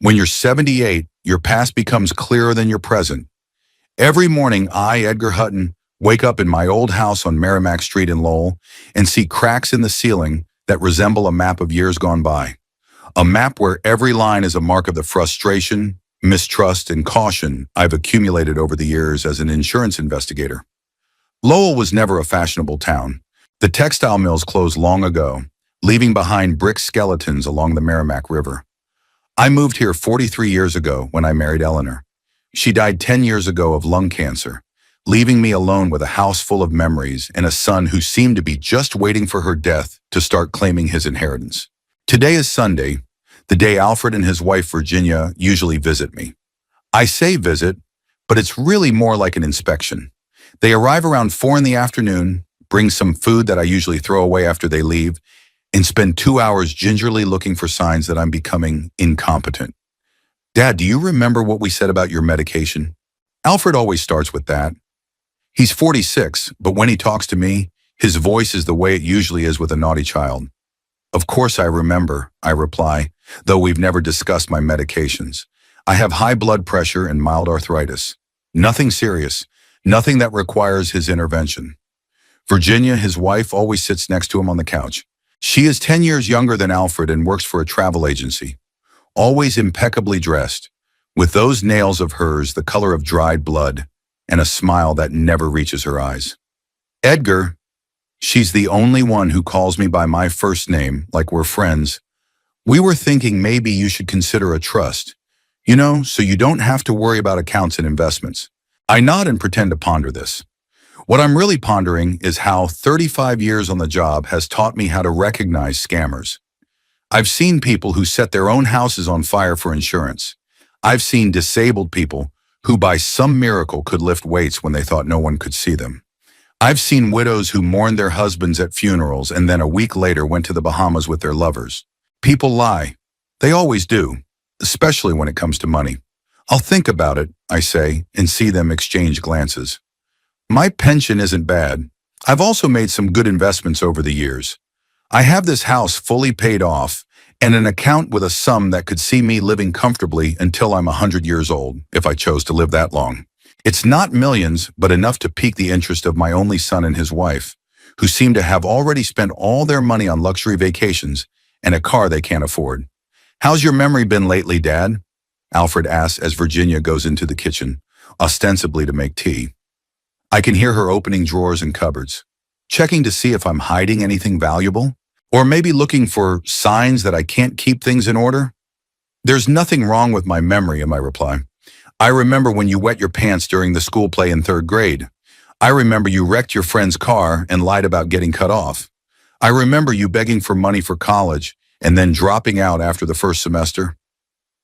When you're 78, your past becomes clearer than your present. Every morning, I, Edgar Hutton, wake up in my old house on Merrimack Street in Lowell and see cracks in the ceiling that resemble a map of years gone by. A map where every line is a mark of the frustration, mistrust, and caution I've accumulated over the years as an insurance investigator. Lowell was never a fashionable town. The textile mills closed long ago, leaving behind brick skeletons along the Merrimack River. I moved here 43 years ago when I married Eleanor. She died 10 years ago of lung cancer, leaving me alone with a house full of memories and a son who seemed to be just waiting for her death to start claiming his inheritance. Today is Sunday, the day Alfred and his wife Virginia usually visit me. I say visit, but it's really more like an inspection. They arrive around 4 in the afternoon, bring some food that I usually throw away after they leave, and spend 2 hours gingerly looking for signs that I'm becoming incompetent. Dad, do you remember what we said about your medication? Alfred always starts with that. He's 46, but when he talks to me, his voice is the way it usually is with a naughty child. Of course I remember, I reply, though we've never discussed my medications. I have high blood pressure and mild arthritis. Nothing serious, nothing that requires his intervention. Virginia, his wife, always sits next to him on the couch. She is 10 years younger than Alfred and works for a travel agency. Always impeccably dressed, with those nails of hers the color of dried blood, and a smile that never reaches her eyes. Edgar, she's the only one who calls me by my first name, like we're friends. We were thinking maybe you should consider a trust, so you don't have to worry about accounts and investments. I nod and pretend to ponder this. What I'm really pondering is how 35 years on the job has taught me how to recognize scammers. I've seen people who set their own houses on fire for insurance. I've seen disabled people who by some miracle could lift weights when they thought no one could see them. I've seen widows who mourned their husbands at funerals and then a week later went to the Bahamas with their lovers. People lie. They always do, especially when it comes to money. I'll think about it, I say, and see them exchange glances. My pension isn't bad. I've also made some good investments over the years. I have this house fully paid off and an account with a sum that could see me living comfortably until I'm 100 years old, if I chose to live that long. It's not millions, but enough to pique the interest of my only son and his wife, who seem to have already spent all their money on luxury vacations and a car they can't afford. How's your memory been lately, Dad? Alfred asks as Virginia goes into the kitchen, ostensibly to make tea. I can hear her opening drawers and cupboards, checking to see if I'm hiding anything valuable, or maybe looking for signs that I can't keep things in order. There's nothing wrong with my memory, I reply. I remember when you wet your pants during the school play in 3rd grade. I remember you wrecked your friend's car and lied about getting cut off. I remember you begging for money for college and then dropping out after the first semester.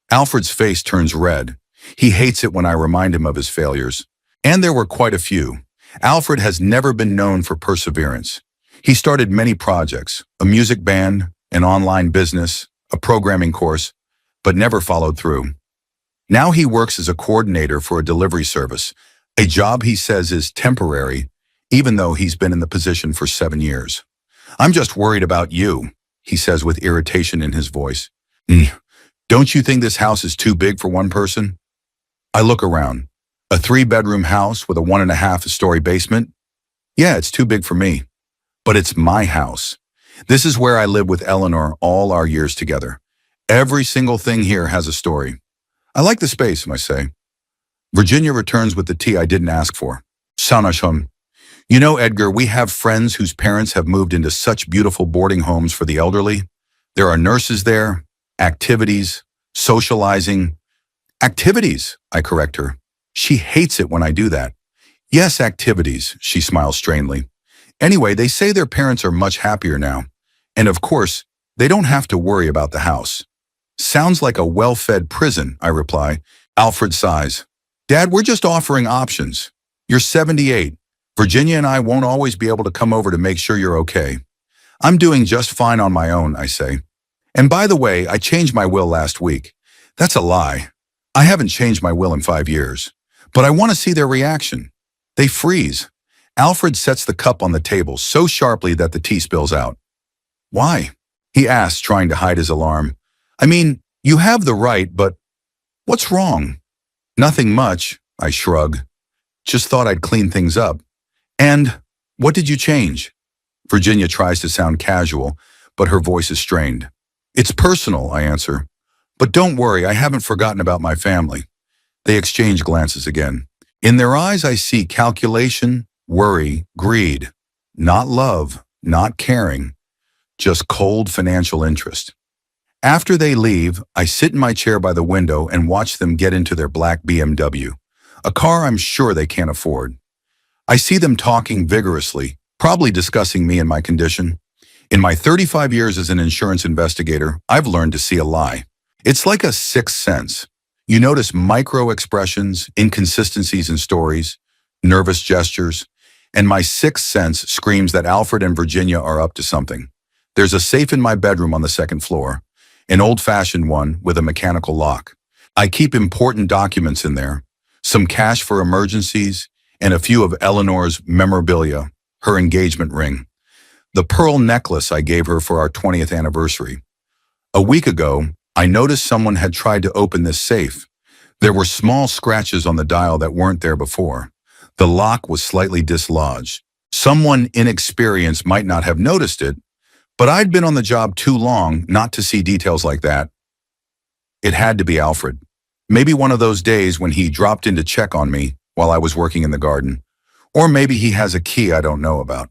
Alfred's face turns red. He hates it when I remind him of his failures. And there were quite a few. Alfred has never been known for perseverance. He started many projects, a music band, an online business, a programming course, but never followed through. Now he works as a coordinator for a delivery service, a job he says is temporary, even though he's been in the position for 7 years. I'm just worried about you, he says with irritation in his voice. Don't you think this house is too big for one person? I look around. A 3-bedroom house with a 1.5-story basement? Yeah, it's too big for me. But it's my house. This is where I lived with Eleanor all our years together. Every single thing here has a story. I like the space, I say. Virginia returns with the tea I didn't ask for. Sanashon. Edgar, we have friends whose parents have moved into such beautiful boarding homes for the elderly. There are nurses there, activities, socializing. Activities, I correct her. She hates it when I do that. Yes, activities, she smiles strangely. Anyway, they say their parents are much happier now. And of course, they don't have to worry about the house. Sounds like a well-fed prison, I reply. Alfred sighs. Dad, we're just offering options. You're 78. Virginia and I won't always be able to come over to make sure you're okay. I'm doing just fine on my own, I say. And by the way, I changed my will last week. That's a lie. I haven't changed my will in 5 years. But I want to see their reaction. They freeze. Alfred sets the cup on the table so sharply that the tea spills out. Why? He asks, trying to hide his alarm. I mean, you have the right, but What's wrong? Nothing much, I shrug. Just thought I'd clean things up. And what did you change? Virginia tries to sound casual, but her voice is strained. It's personal, I answer. But don't worry, I haven't forgotten about my family. They exchange glances again. In their eyes, I see calculation, worry, greed. Not love, not caring, just cold financial interest. After they leave, I sit in my chair by the window and watch them get into their black BMW, a car I'm sure they can't afford. I see them talking vigorously, probably discussing me and my condition. In my 35 years as an insurance investigator, I've learned to see a lie. It's like a sixth sense. You notice micro-expressions, inconsistencies in stories, nervous gestures, and my sixth sense screams that Alfred and Virginia are up to something. There's a safe in my bedroom on the second floor, an old-fashioned one with a mechanical lock. I keep important documents in there, some cash for emergencies, and a few of Eleanor's memorabilia, her engagement ring, the pearl necklace I gave her for our 20th anniversary. A week ago, I noticed someone had tried to open this safe. There were small scratches on the dial that weren't there before. The lock was slightly dislodged. Someone inexperienced might not have noticed it, but I'd been on the job too long not to see details like that. It had to be Alfred. Maybe one of those days when he dropped in to check on me while I was working in the garden. Or maybe he has a key I don't know about.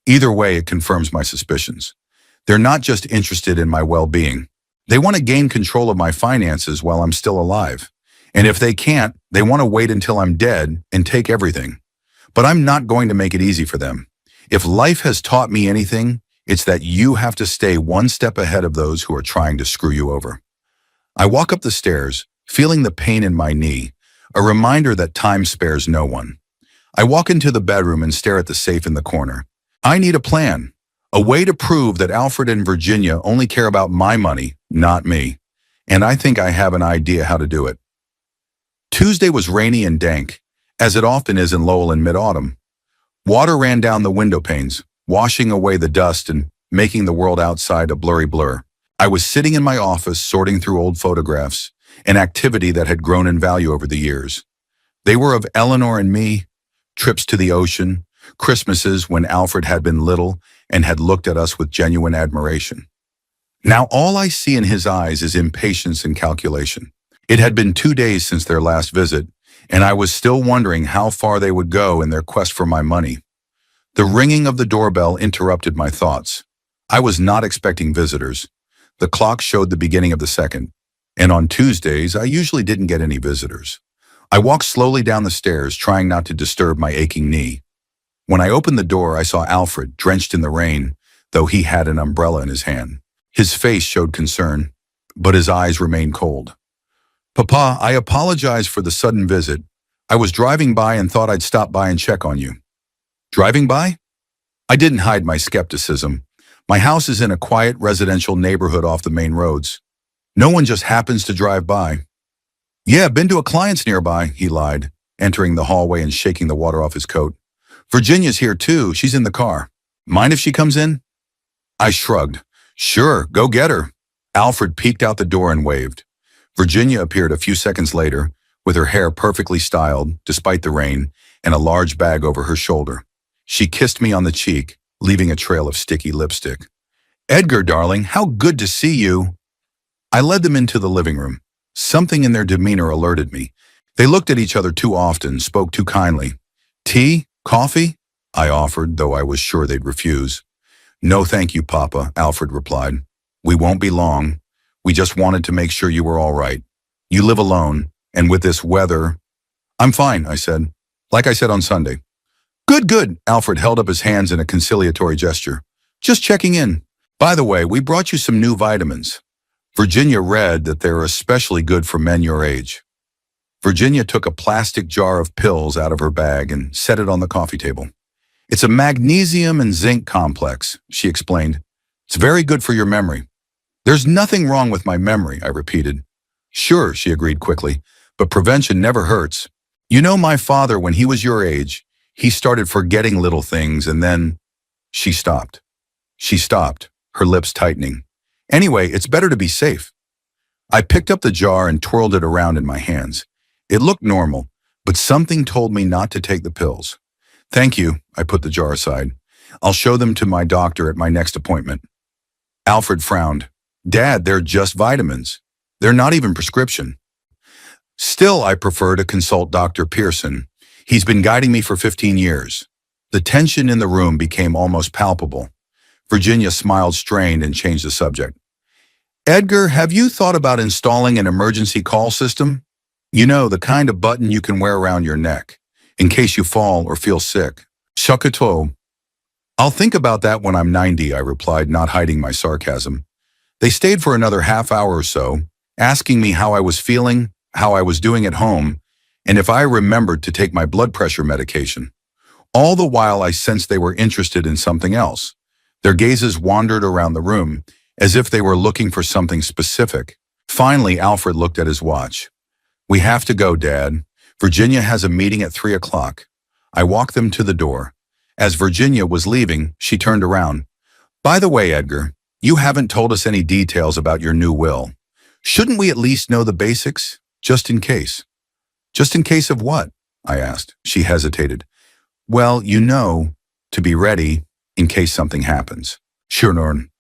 Either way, it confirms my suspicions. They're not just interested in my well-being. They want to gain control of my finances while I'm still alive. And if they can't, they want to wait until I'm dead and take everything. But I'm not going to make it easy for them. If life has taught me anything, it's that you have to stay one step ahead of those who are trying to screw you over. I walk up the stairs, feeling the pain in my knee, a reminder that time spares no one. I walk into the bedroom and stare at the safe in the corner. I need a plan, a way to prove that Alfred and Virginia only care about my money, not me. And I think I have an idea how to do it. Tuesday was rainy and dank, as it often is in Lowell in mid-autumn. Water ran down the window panes, washing away the dust and making the world outside a blurry blur. I was sitting in my office sorting through old photographs, an activity that had grown in value over the years. They were of Eleanor and me, trips to the ocean, Christmases when Alfred had been little and had looked at us with genuine admiration. Now all I see in his eyes is impatience and calculation. It had been 2 days since their last visit, and I was still wondering how far they would go in their quest for my money. The ringing of the doorbell interrupted my thoughts. I was not expecting visitors. The clock showed the beginning of the second, and on Tuesdays, I usually didn't get any visitors. I walked slowly down the stairs, trying not to disturb my aching knee. When I opened the door, I saw Alfred, drenched in the rain, though he had an umbrella in his hand. His face showed concern, but his eyes remained cold. "Papa, I apologize for the sudden visit. I was driving by and thought I'd stop by and check on you." "Driving by?" I didn't hide my skepticism. My house is in a quiet residential neighborhood off the main roads. No one just happens to drive by. "Yeah, been to a client's nearby," he lied, entering the hallway and shaking the water off his coat. "Virginia's here too. She's in the car. Mind if she comes in?" I shrugged. "Sure, go get her." Alfred peeked out the door and waved. Virginia appeared a few seconds later, with her hair perfectly styled, despite the rain, and a large bag over her shoulder. She kissed me on the cheek, leaving a trail of sticky lipstick. "Edgar, darling, how good to see you." I led them into the living room. Something in their demeanor alerted me. They looked at each other too often, spoke too kindly. "Tea? Coffee?" I offered, though I was sure they'd refuse. "No, thank you, Papa," Alfred replied. "We won't be long. We just wanted to make sure you were all right. You live alone, and with this weather—" "I'm fine," I said. "Like I said on Sunday." "Good, good," Alfred held up his hands in a conciliatory gesture. "Just checking in. By the way, we brought you some new vitamins. Virginia read that they're especially good for men your age." Virginia took a plastic jar of pills out of her bag and set it on the coffee table. "It's a magnesium and zinc complex," she explained. "It's very good for your memory." "There's nothing wrong with my memory," I repeated. "Sure," she agreed quickly, "but prevention never hurts. You know my father, when he was your age, he started forgetting little things and then—" She stopped. She stopped, her lips tightening. "Anyway, it's better to be safe." I picked up the jar and twirled it around in my hands. It looked normal, but something told me not to take the pills. Thank you, I put the jar aside. I'll show them to my doctor at my next appointment. Alfred frowned. Dad, they're just vitamins. They're not even prescription. Still, I prefer to consult Dr. Pearson. He's been guiding me for 15 years. The tension in the room became almost palpable. Virginia smiled strained and changed the subject. Edgar, have you thought about installing an emergency call system? You know, the kind of button you can wear around your neck, in case you fall or feel sick. Shakato. I'll think about that when I'm 90, I replied, not hiding my sarcasm. They stayed for another half hour or so, asking me how I was feeling, how I was doing at home, and if I remembered to take my blood pressure medication. All the while I sensed they were interested in something else. Their gazes wandered around the room, as if they were looking for something specific. Finally, Alfred looked at his watch. We have to go, Dad. Virginia has a meeting at 3 o'clock. I walked them to the door. As Virginia was leaving, she turned around. By the way, Edgar, you haven't told us any details about your new will. Shouldn't we at least know the basics, just in case? Just in case of what? I asked. She hesitated. Well, you know, to be ready in case something happens. Sure, Norn.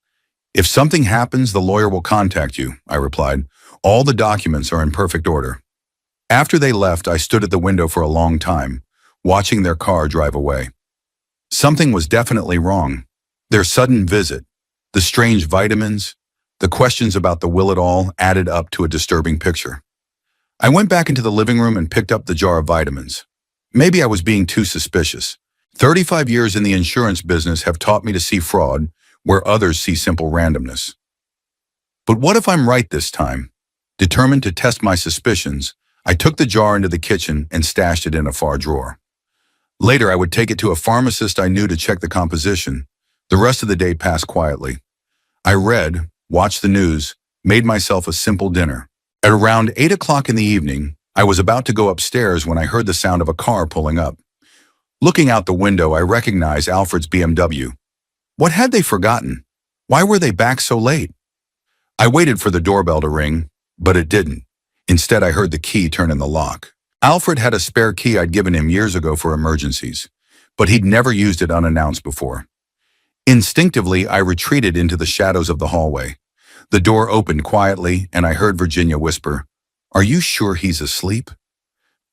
If something happens, the lawyer will contact you, I replied. All the documents are in perfect order. After they left, I stood at the window for a long time, watching their car drive away. Something was definitely wrong. Their sudden visit, the strange vitamins, the questions about the will it all added up to a disturbing picture. I went back into the living room and picked up the jar of vitamins. Maybe I was being too suspicious. 35 years in the insurance business have taught me to see fraud where others see simple randomness. But what if I'm right this time? Determined to test my suspicions, I took the jar into the kitchen and stashed it in a far drawer. Later, I would take it to a pharmacist I knew to check the composition. The rest of the day passed quietly. I read, watched the news, made myself a simple dinner. At around 8 o'clock in the evening, I was about to go upstairs when I heard the sound of a car pulling up. Looking out the window, I recognized Alfred's BMW. What had they forgotten? Why were they back so late? I waited for the doorbell to ring, but it didn't. Instead, I heard the key turn in the lock. Alfred had a spare key I'd given him years ago for emergencies, but he'd never used it unannounced before. Instinctively, I retreated into the shadows of the hallway. The door opened quietly, and I heard Virginia whisper, "Are you sure he's asleep?"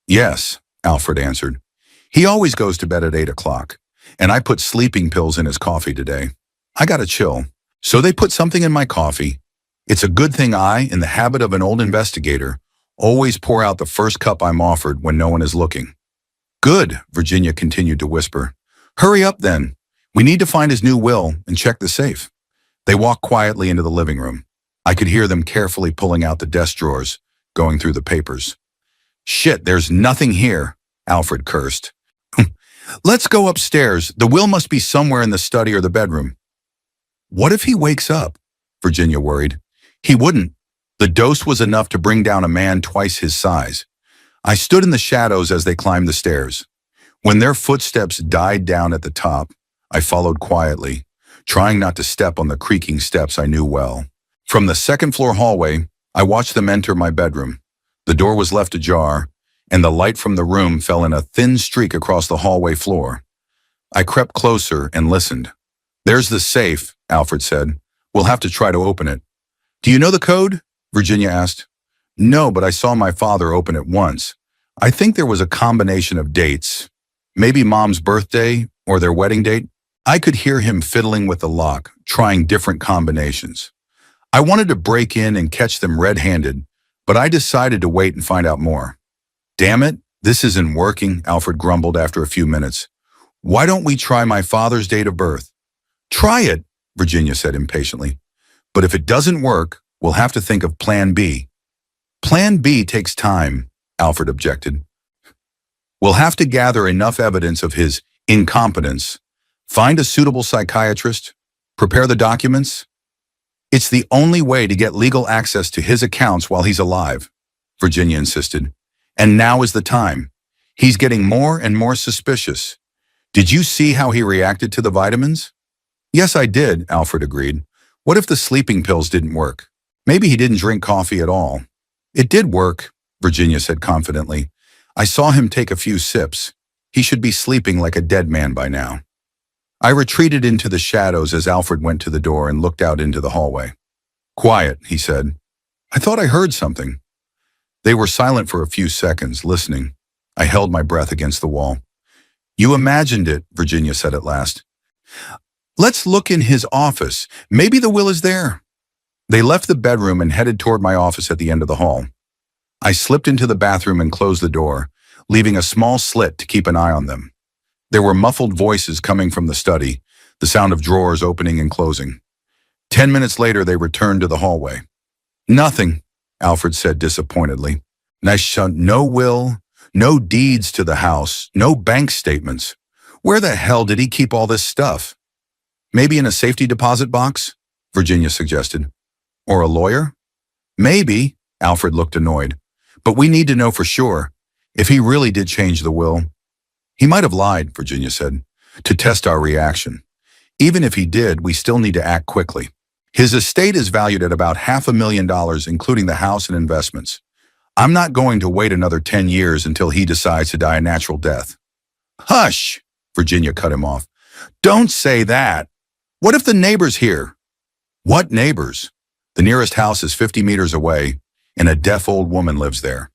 "Yes," Alfred answered. "He always goes to bed at 8 o'clock, and I put sleeping pills in his coffee today. I got a chill. So they put something in my coffee. It's a good thing I, in the habit of an old investigator, always pour out the first cup I'm offered when no one is looking." "Good," Virginia continued to whisper. "Hurry up then. We need to find his new will and check the safe." They walked quietly into the living room. I could hear them carefully pulling out the desk drawers, going through the papers. "Shit, there's nothing here," Alfred cursed. "Let's go upstairs. The will must be somewhere in the study or the bedroom." "What if he wakes up?" Virginia worried. "He wouldn't. The dose was enough to bring down a man twice his size." I stood in the shadows as they climbed the stairs. When their footsteps died down at the top, I followed quietly, trying not to step on the creaking steps I knew well. From the second-floor hallway, I watched them enter my bedroom. The door was left ajar, and the light from the room fell in a thin streak across the hallway floor. I crept closer and listened. "There's the safe," Alfred said. "We'll have to try to open it." "Do you know the code?" Virginia asked. "No, but I saw my father open it once. I think there was a combination of dates. Maybe Mom's birthday or their wedding date." I could hear him fiddling with the lock, trying different combinations. I wanted to break in and catch them red-handed, but I decided to wait and find out more. "Damn it, this isn't working," Alfred grumbled after a few minutes. "Why don't we try my father's date of birth?" "Try it," Virginia said impatiently. "But if it doesn't work, we'll have to think of Plan B." "Plan B takes time," Alfred objected. "We'll have to gather enough evidence of his incompetence, find a suitable psychiatrist, prepare the documents. It's the only way to get legal access to his accounts while he's alive," Virginia insisted. "And now is the time. He's getting more and more suspicious. Did you see how he reacted to the vitamins?" "Yes, I did," Alfred agreed. "What if the sleeping pills didn't work?" Maybe he didn't drink coffee at all. It did work, Virginia said confidently. I saw him take a few sips. He should be sleeping like a dead man by now. I retreated into the shadows as Alfred went to the door and looked out into the hallway. Quiet, he said. I thought I heard something. They were silent for a few seconds, listening. I held my breath against the wall. You imagined it, Virginia said at last. Let's look in his office. Maybe the will is there. They left the bedroom and headed toward my office at the end of the hall. I slipped into the bathroom and closed the door, leaving a small slit to keep an eye on them. There were muffled voices coming from the study, the sound of drawers opening and closing. 10 minutes later, they returned to the hallway. Nothing, Alfred said disappointedly. No will, no deeds to the house, no bank statements. Where the hell did he keep all this stuff? Maybe in a safety deposit box? Virginia suggested. Or a lawyer? Maybe, Alfred looked annoyed. But we need to know for sure. If he really did change the will. He might have lied, Virginia said, to test our reaction. Even if he did, we still need to act quickly. His estate is valued at about $500,000, including the house and investments. I'm not going to wait another 10 years until he decides to die a natural death. Hush, Virginia cut him off. Don't say that. What if the neighbors hear? What neighbors? The nearest house is 50 meters away, and a deaf old woman lives there.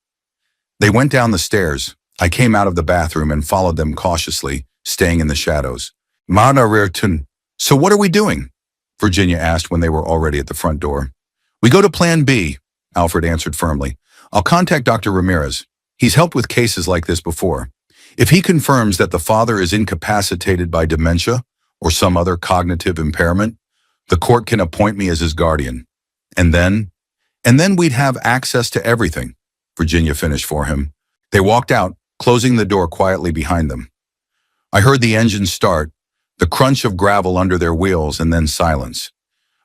They went down the stairs. I came out of the bathroom and followed them cautiously, staying in the shadows. So what are we doing? Virginia asked when they were already at the front door. We go to Plan B, Alfred answered firmly. I'll contact Dr. Ramirez. He's helped with cases like this before. If he confirms that the father is incapacitated by dementia or some other cognitive impairment, the court can appoint me as his guardian. And then we'd have access to everything, Virginia finished for him. They walked out, closing the door quietly behind them. I heard the engine start, the crunch of gravel under their wheels, and then silence.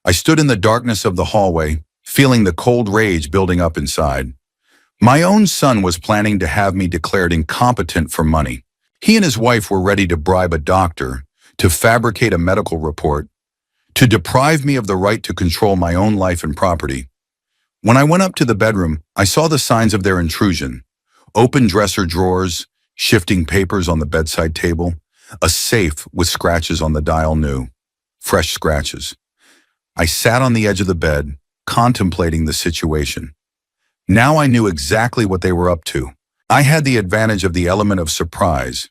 I stood in the darkness of the hallway, feeling the cold rage building up inside. My own son was planning to have me declared incompetent for money. He and his wife were ready to bribe a doctor, to fabricate a medical report, to deprive me of the right to control my own life and property. When I went up to the bedroom, I saw the signs of their intrusion. Open dresser drawers, shifting papers on the bedside table, a safe with scratches on the dial new, fresh scratches. I sat on the edge of the bed, contemplating the situation. Now I knew exactly what they were up to. I had the advantage of the element of surprise.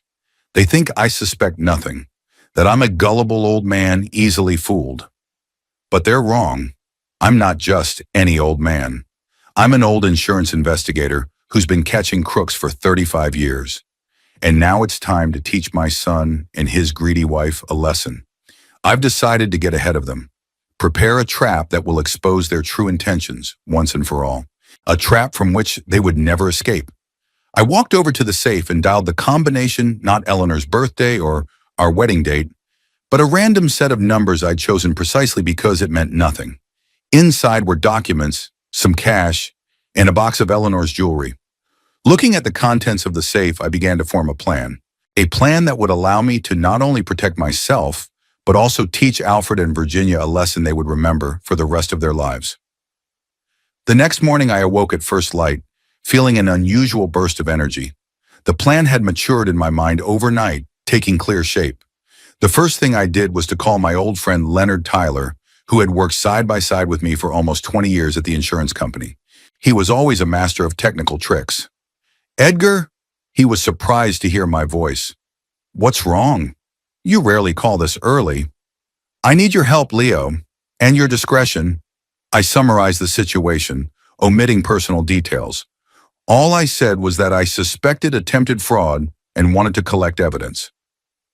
They think I suspect nothing, that I'm a gullible old man easily fooled. But they're wrong. I'm not just any old man. I'm an old insurance investigator who's been catching crooks for 35 years. And now it's time to teach my son and his greedy wife a lesson. I've decided to get ahead of them. Prepare a trap that will expose their true intentions once and for all. A trap from which they would never escape. I walked over to the safe and dialed the combination, not Eleanor's birthday or our wedding date, but a random set of numbers I'd chosen precisely because it meant nothing. Inside were documents, some cash, and a box of Eleanor's jewelry. Looking at the contents of the safe, I began to form a plan that would allow me to not only protect myself, but also teach Alfred and Virginia a lesson they would remember for the rest of their lives. The next morning I awoke at first light, feeling an unusual burst of energy. The plan had matured in my mind overnight, taking clear shape. The first thing I did was to call my old friend Leonard Tyler, who had worked side by side with me for almost 20 years at the insurance company. He was always a master of technical tricks. Edgar? He was surprised to hear my voice. What's wrong? You rarely call this early. I need your help, Leo, and your discretion. I summarized the situation, omitting personal details. All I said was that I suspected attempted fraud and wanted to collect evidence.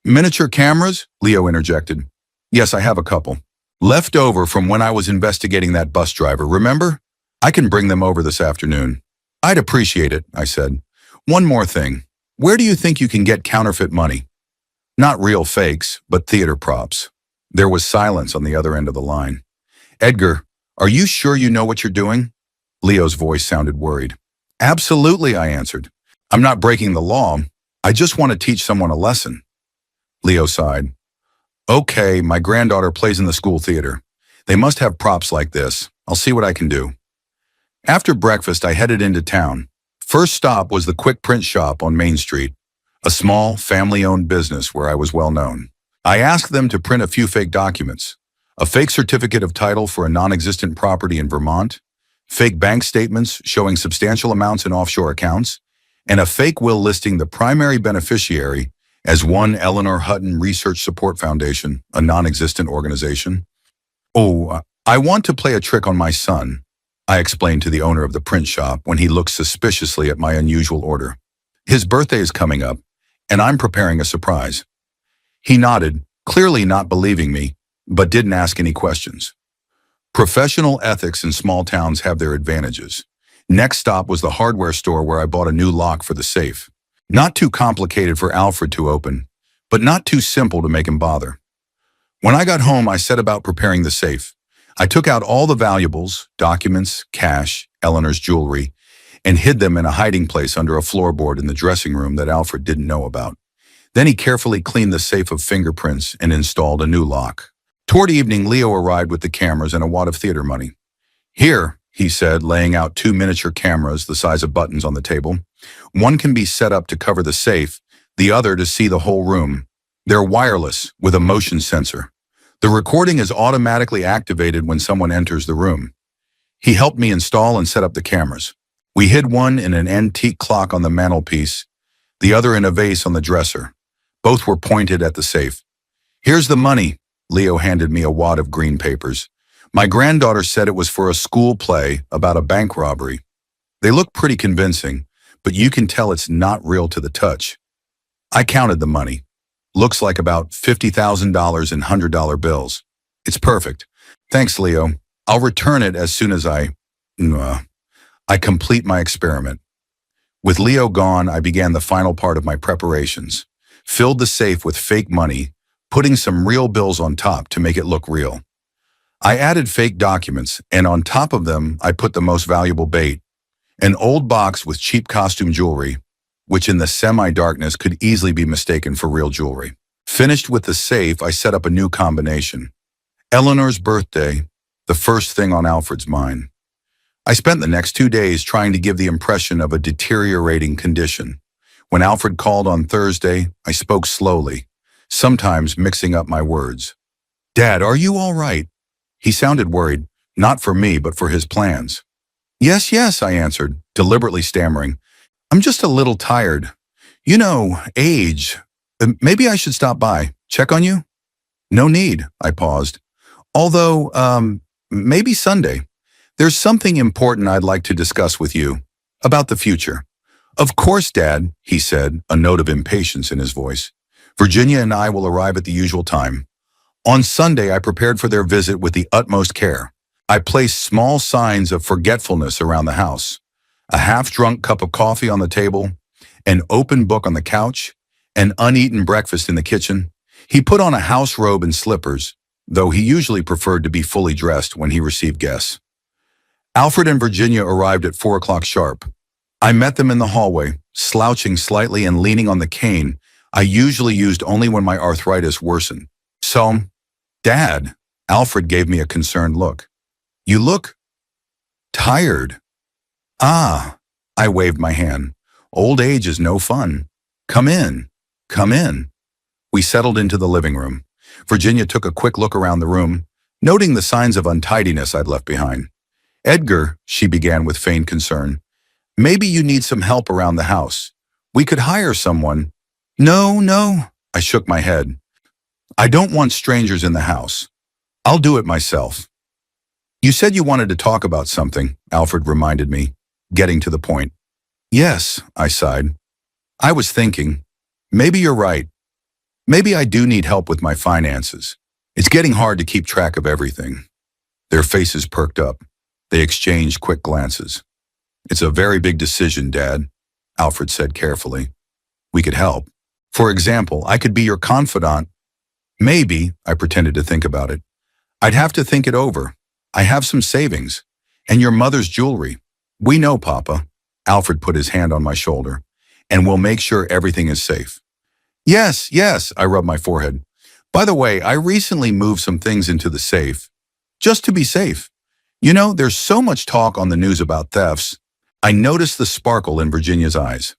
Miniature cameras? Leo interjected. Yes, I have a couple. Left over from when I was investigating that bus driver, remember? I can bring them over this afternoon. I'd appreciate it, I said. One more thing. Where do you think you can get counterfeit money? Not real fakes, but theater props. There was silence on the other end of the line. Edgar, are you sure you know what you're doing? Leo's voice sounded worried. Absolutely, I answered. I'm not breaking the law. I just want to teach someone a lesson. Leo sighed. Okay, my granddaughter plays in the school theater. They must have props like this. I'll see what I can do. After breakfast, I headed into town. First stop was the quick print shop on Main Street, a small, family-owned business where I was well known. I asked them to print a few fake documents, a fake certificate of title for a non-existent property in Vermont, fake bank statements showing substantial amounts in offshore accounts, and a fake will listing the primary beneficiary as one Eleanor Hutton Research Support Foundation, a non-existent organization. Oh, I want to play a trick on my son, I explained to the owner of the print shop when he looked suspiciously at my unusual order. His birthday is coming up, and I'm preparing a surprise. He nodded, clearly not believing me, but didn't ask any questions. Professional ethics in small towns have their advantages. Next stop was the hardware store where I bought a new lock for the safe. Not too complicated for Alfred to open, but not too simple to make him bother. When I got home, I set about preparing the safe. I took out all the valuables, documents, cash, Eleanor's jewelry, and hid them in a hiding place under a floorboard in the dressing room that Alfred didn't know about. Then he carefully cleaned the safe of fingerprints and installed a new lock. Toward evening, Leo arrived with the cameras and a wad of theater money. Here, he said, laying out 2 miniature cameras the size of buttons on the table. One can be set up to cover the safe, the other to see the whole room. They're wireless with a motion sensor. The recording is automatically activated when someone enters the room. He helped me install and set up the cameras. We hid one in an antique clock on the mantelpiece, the other in a vase on the dresser. Both were pointed at the safe. Here's the money. Leo handed me a wad of green papers. My granddaughter said it was for a school play about a bank robbery. They look pretty convincing, but you can tell it's not real to the touch. I counted the money. Looks like about $50,000 in $100 bills. It's perfect. Thanks, Leo. I'll return it as soon as I complete my experiment. With Leo gone, I began the final part of my preparations. Filled the safe with fake money, putting some real bills on top to make it look real. I added fake documents, and on top of them, I put the most valuable bait, an old box with cheap costume jewelry, which in the semi-darkness could easily be mistaken for real jewelry. Finished with the safe, I set up a new combination. Eleanor's birthday, the first thing on Alfred's mind. I spent the next 2 days trying to give the impression of a deteriorating condition. When Alfred called on Thursday, I spoke slowly, sometimes mixing up my words. Dad, are you all right? He sounded worried, not for me, but for his plans. Yes, yes, I answered, deliberately stammering. I'm just a little tired. You know, age. Maybe I should stop by, check on you? No need, I paused. Although, maybe Sunday. There's something important I'd like to discuss with you, about the future. Of course, Dad, he said, a note of impatience in his voice. Virginia and I will arrive at the usual time. On Sunday, I prepared for their visit with the utmost care. I placed small signs of forgetfulness around the house. A half-drunk cup of coffee on the table, an open book on the couch, an uneaten breakfast in the kitchen. He put on a house robe and slippers, though he usually preferred to be fully dressed when he received guests. Alfred and Virginia arrived at 4 o'clock sharp. I met them in the hallway, slouching slightly and leaning on the cane I usually used only when my arthritis worsened. So, Dad, Alfred gave me a concerned look. You look tired. Ah, I waved my hand. Old age is no fun. Come in, come in. We settled into the living room. Virginia took a quick look around the room, noting the signs of untidiness I'd left behind. Edgar, she began with feigned concern, maybe you need some help around the house. We could hire someone. No, I shook my head. I don't want strangers in the house. I'll do it myself. You said you wanted to talk about something, Alfred reminded me, getting to the point. Yes, I sighed. I was thinking, maybe you're right. Maybe I do need help with my finances. It's getting hard to keep track of everything. Their faces perked up. They exchanged quick glances. It's a very big decision, Dad, Alfred said carefully. We could help. For example, I could be your confidant. Maybe, I pretended to think about it. I'd have to think it over. I have some savings. And your mother's jewelry. We know, Papa. Alfred put his hand on my shoulder. And we'll make sure everything is safe. Yes, I rubbed my forehead. By the way, I recently moved some things into the safe. just to be safe. You know, there's so much talk on the news about thefts. I noticed the sparkle in Virginia's eyes.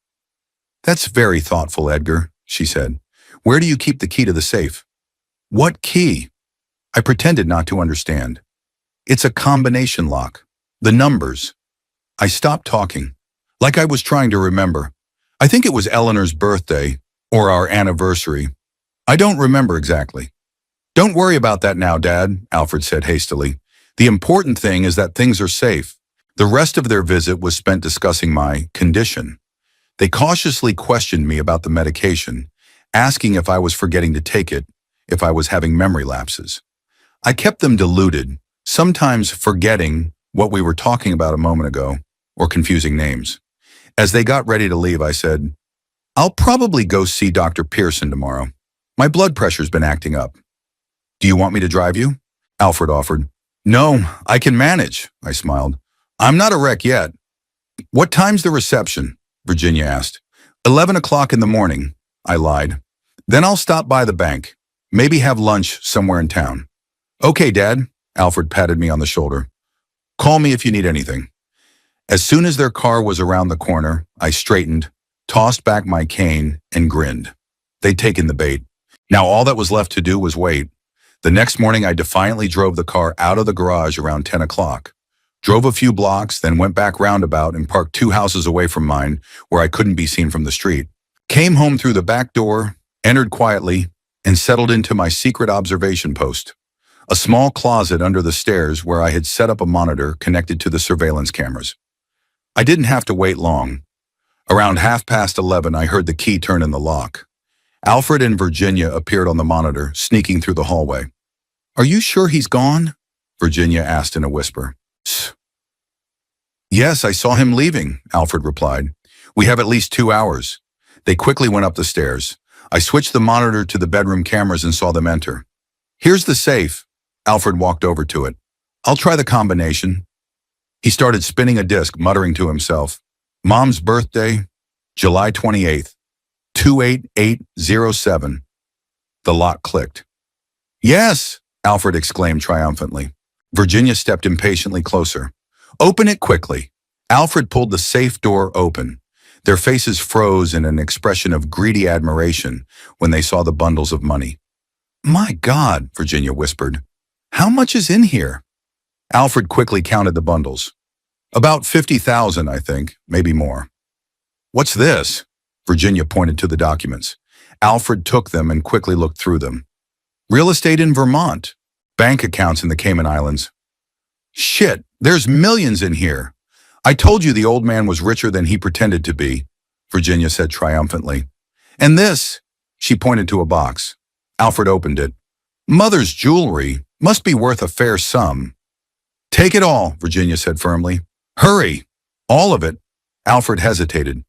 That's very thoughtful, Edgar, she said. Where do you keep the key to the safe? What key? I pretended not to understand. It's a combination lock. The numbers. I stopped talking, like I was trying to remember. I think it was Eleanor's birthday, or our anniversary. I don't remember exactly. Don't worry about that now, Dad, Alfred said hastily. The important thing is that things are safe. The rest of their visit was spent discussing my condition. They cautiously questioned me about the medication, asking if I was forgetting to take it, if I was having memory lapses. I kept them deluded, sometimes forgetting what we were talking about a moment ago, or confusing names. As they got ready to leave, I said, I'll probably go see Dr. Pearson tomorrow. My blood pressure's been acting up. Do you want me to drive you? Alfred offered. No, I can manage, I smiled. I'm not a wreck yet. What time's the reception? Virginia asked. 11 o'clock in the morning, I lied. Then I'll stop by the bank. Maybe have lunch somewhere in town. Okay, Dad, Alfred patted me on the shoulder. Call me if you need anything. As soon as their car was around the corner, I straightened, tossed back my cane, and grinned. They'd taken the bait. Now all that was left to do was wait. The next morning, I defiantly drove the car out of the garage around 10 o'clock. Drove a few blocks, then went back roundabout and parked 2 houses away from mine where I couldn't be seen from the street. Came home through the back door, entered quietly, and settled into my secret observation post. A small closet under the stairs where I had set up a monitor connected to the surveillance cameras. I didn't have to wait long. Around 11:30, I heard the key turn in the lock. Alfred and Virginia appeared on the monitor, sneaking through the hallway. Are you sure he's gone? Virginia asked in a whisper. Yes, I saw him leaving, Alfred replied. We have at least 2 hours. They quickly went up the stairs. I switched the monitor to the bedroom cameras and saw them enter. Here's the safe. Alfred walked over to it. I'll try the combination. He started spinning a disc, muttering to himself. Mom's birthday, July 28th, 28807. The lock clicked. Yes, Alfred exclaimed triumphantly. Virginia stepped impatiently closer. Open it quickly. Alfred pulled the safe door open. Their faces froze in an expression of greedy admiration when they saw the bundles of money. My God, Virginia whispered. How much is in here? Alfred quickly counted the bundles. About 50,000, I think, maybe more. What's this? Virginia pointed to the documents. Alfred took them and quickly looked through them. Real estate in Vermont. Bank accounts in the Cayman Islands. Shit, there's millions in here. I told you the old man was richer than he pretended to be, Virginia said triumphantly. And this, she pointed to a box. Alfred opened it. Mother's jewelry must be worth a fair sum. Take it all, Virginia said firmly. Hurry. All of it. Alfred hesitated.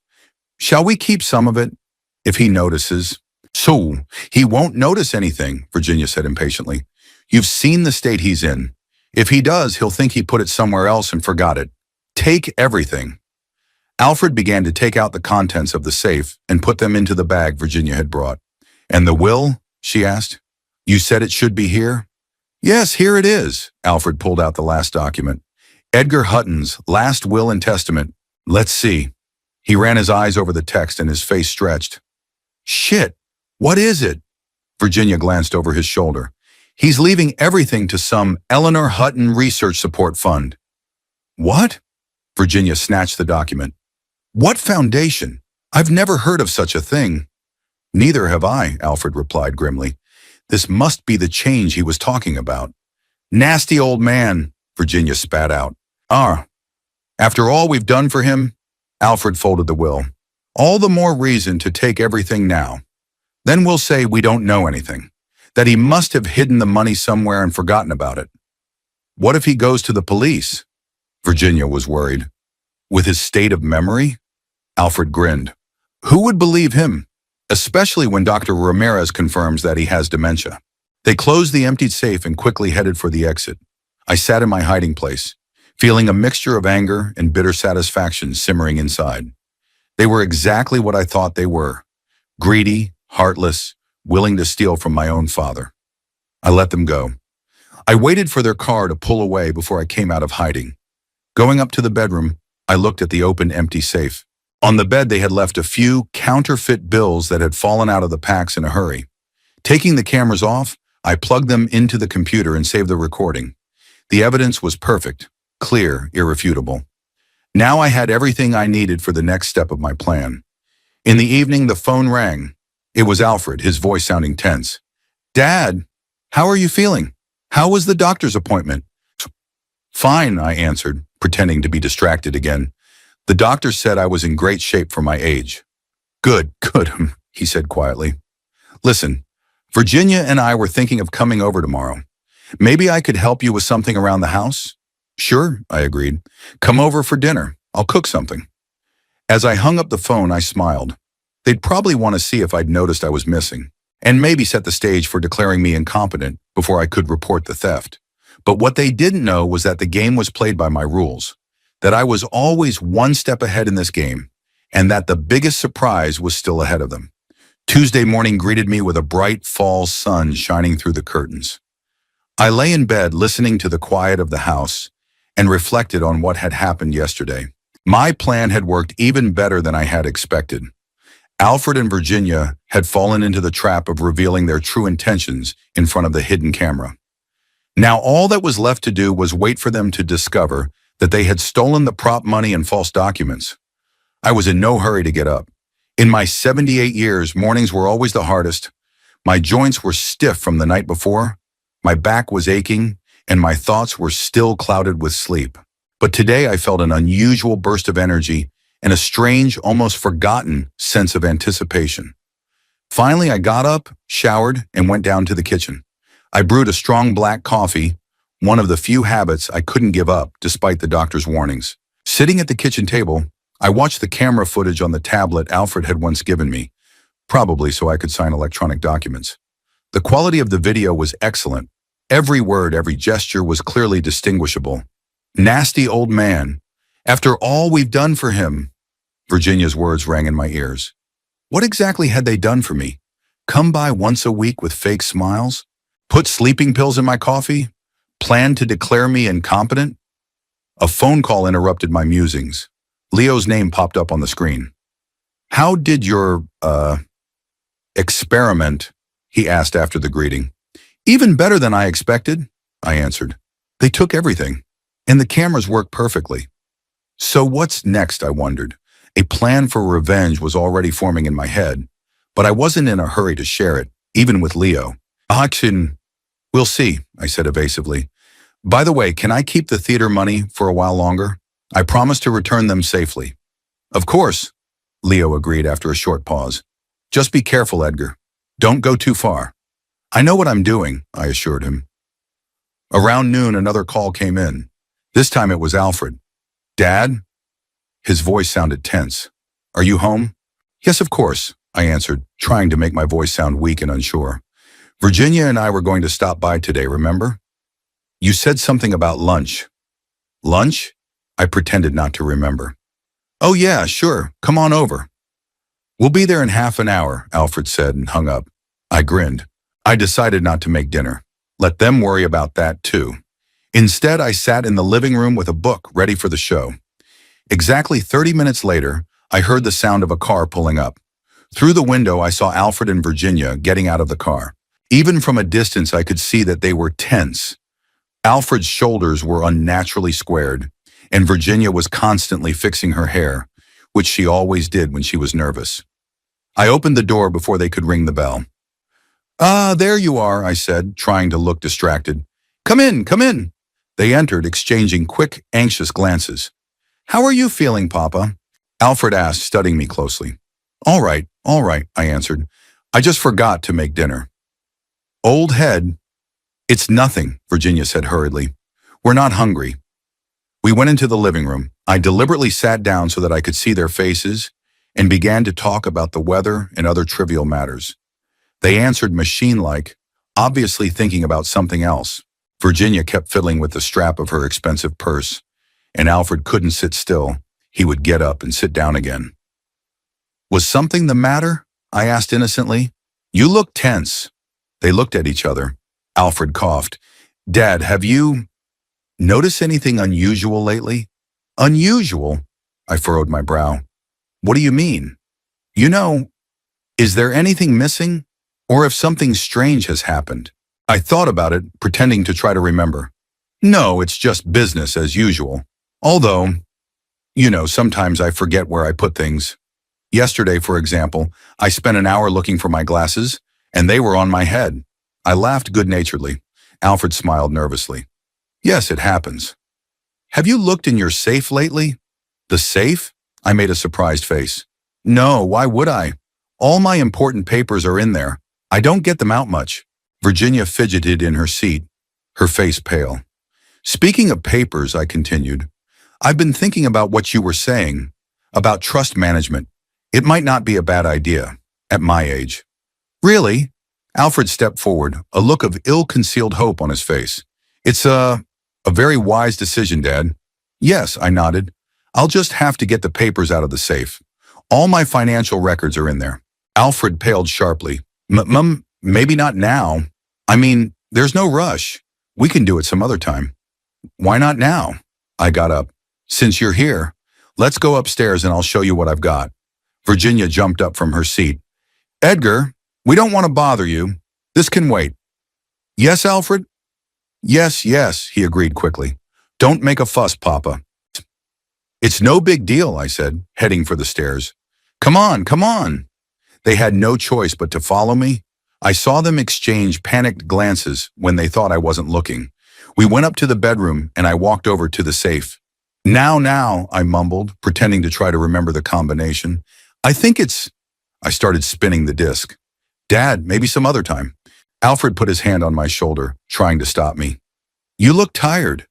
Shall we keep some of it? If he notices. So, he won't notice anything, Virginia said impatiently. You've seen the state he's in. If he does, he'll think he put it somewhere else and forgot it. Take everything. Alfred began to take out the contents of the safe and put them into the bag Virginia had brought. And the will? She asked. You said it should be here? Yes, here it is. Alfred pulled out the last document. Edgar Hutton's last will and testament. Let's see. He ran his eyes over the text and his face stretched. Shit, what is it? Virginia glanced over his shoulder. He's leaving everything to some Eleanor Hutton Research Support Fund. What? Virginia snatched the document. What foundation? I've never heard of such a thing. Neither have I, Alfred replied grimly. This must be the change he was talking about. Nasty old man, Virginia spat out. After all we've done for him, Alfred folded the will. All the more reason to take everything now. Then we'll say we don't know anything, that he must have hidden the money somewhere and forgotten about it. What if he goes to the police? Virginia was worried. With his state of memory? Alfred grinned. Who would believe him? Especially when Dr. Ramirez confirms that he has dementia. They closed the emptied safe and quickly headed for the exit. I sat in my hiding place, feeling a mixture of anger and bitter satisfaction simmering inside. They were exactly what I thought they were. Greedy, heartless, willing to steal from my own father. I let them go. I waited for their car to pull away before I came out of hiding. Going up to the bedroom, I looked at the open, empty safe. On the bed, they had left a few counterfeit bills that had fallen out of the packs in a hurry. Taking the cameras off, I plugged them into the computer and saved the recording. The evidence was perfect, clear, irrefutable. Now I had everything I needed for the next step of my plan. In the evening, the phone rang. It was Alfred, his voice sounding tense. "Dad, how are you feeling? How was the doctor's appointment?" "Fine," I answered, pretending to be distracted again. "The doctor said I was in great shape for my age." Good, he said quietly. "Listen, Virginia and I were thinking of coming over tomorrow. Maybe I could help you with something around the house?" "Sure," I agreed. "Come over for dinner. I'll cook something." As I hung up the phone, I smiled. They'd probably want to see if I'd noticed I was missing, and maybe set the stage for declaring me incompetent before I could report the theft. But what they didn't know was that the game was played by my rules, that I was always one step ahead in this game, and that the biggest surprise was still ahead of them. Tuesday morning greeted me with a bright fall sun shining through the curtains. I lay in bed listening to the quiet of the house and reflected on what had happened yesterday. My plan had worked even better than I had expected. Alfred and Virginia had fallen into the trap of revealing their true intentions in front of the hidden camera. Now all that was left to do was wait for them to discover that they had stolen the prop money and false documents. I was in no hurry to get up. In my 78 years, mornings were always the hardest. My joints were stiff from the night before, my back was aching, and my thoughts were still clouded with sleep. But today I felt an unusual burst of energy and a strange, almost forgotten sense of anticipation. Finally, I got up, showered, and went down to the kitchen. I brewed a strong black coffee, one of the few habits I couldn't give up despite the doctor's warnings. Sitting at the kitchen table, I watched the camera footage on the tablet Alfred had once given me, probably so I could sign electronic documents. The quality of the video was excellent. Every word, every gesture was clearly distinguishable. "Nasty old man. After all we've done for him." Virginia's words rang in my ears. What exactly had they done for me? Come by once a week with fake smiles? Put sleeping pills in my coffee? Plan to declare me incompetent? A phone call interrupted my musings. Leo's name popped up on the screen. "How did your, experiment?" he asked after the greeting. "Even better than I expected," I answered. "They took everything, and the cameras worked perfectly." So what's next, I wondered. A plan for revenge was already forming in my head, but I wasn't in a hurry to share it, even with Leo. "We'll see," I said evasively. "By the way, can I keep the theater money for a while longer? I promise to return them safely." "Of course," Leo agreed after a short pause. "Just be careful, Edgar. Don't go too far." "I know what I'm doing," I assured him. Around noon, another call came in. This time it was Alfred. "Dad?" His voice sounded tense. "Are you home?" "Yes, of course," I answered, trying to make my voice sound weak and unsure. "Virginia and I were going to stop by today, remember? You said something about lunch." "Lunch?" I pretended not to remember. "Oh yeah, sure, come on over." "We'll be there in half an hour," Alfred said and hung up. I grinned. I decided not to make dinner. Let them worry about that too. Instead, I sat in the living room with a book ready for the show. Exactly 30 minutes later, I heard the sound of a car pulling up. Through the window, I saw Alfred and Virginia getting out of the car. Even from a distance, I could see that they were tense. Alfred's shoulders were unnaturally squared, and Virginia was constantly fixing her hair, which she always did when she was nervous. I opened the door before they could ring the bell. "Ah, there you are," I said, trying to look distracted. Come in, come in." They entered, exchanging quick, anxious glances. "How are you feeling, Papa?" Alfred asked, studying me closely. All right, I answered. "I just forgot to make dinner." "Old head." "It's nothing," Virginia said hurriedly. "We're not hungry." We went into the living room. I deliberately sat down so that I could see their faces and began to talk about the weather and other trivial matters. They answered machine-like, obviously thinking about something else. Virginia kept fiddling with the strap of her expensive purse, and Alfred couldn't sit still. He would get up and sit down again. "Was something the matter?" I asked innocently. "You look tense." They looked at each other. Alfred coughed. Dad, have you noticed anything unusual lately? Unusual? I furrowed my brow. What do you mean? You know, is there anything missing? Or if something strange has happened? I thought about it, pretending to try to remember. No, it's just business as usual. Although, sometimes I forget where I put things. Yesterday, for example, I spent an hour looking for my glasses, and they were on my head. I laughed good-naturedly. Alfred smiled nervously. Yes, it happens. Have you looked in your safe lately? The safe? I made a surprised face. No, why would I? All my important papers are in there. I don't get them out much. Virginia fidgeted in her seat, her face pale. Speaking of papers, I continued, I've been thinking about what you were saying, about trust management. It might not be a bad idea, at my age. Really? Alfred stepped forward, a look of ill-concealed hope on his face. It's a very wise decision, Dad. Yes, I nodded. I'll just have to get the papers out of the safe. All my financial records are in there. Alfred paled sharply. Mum, maybe not now. I mean, there's no rush. We can do it some other time. Why not now? I got up. Since you're here, let's go upstairs and I'll show you what I've got. Virginia jumped up from her seat. Edgar, we don't want to bother you. This can wait. Yes, Alfred? Yes, he agreed quickly. Don't make a fuss, Papa. It's no big deal, I said, heading for the stairs. Come on. They had no choice but to follow me. I saw them exchange panicked glances when they thought I wasn't looking. We went up to the bedroom and I walked over to the safe. Now, I mumbled, pretending to try to remember the combination. I started spinning the disc. Dad, maybe some other time. Alfred put his hand on my shoulder, trying to stop me. You look tired.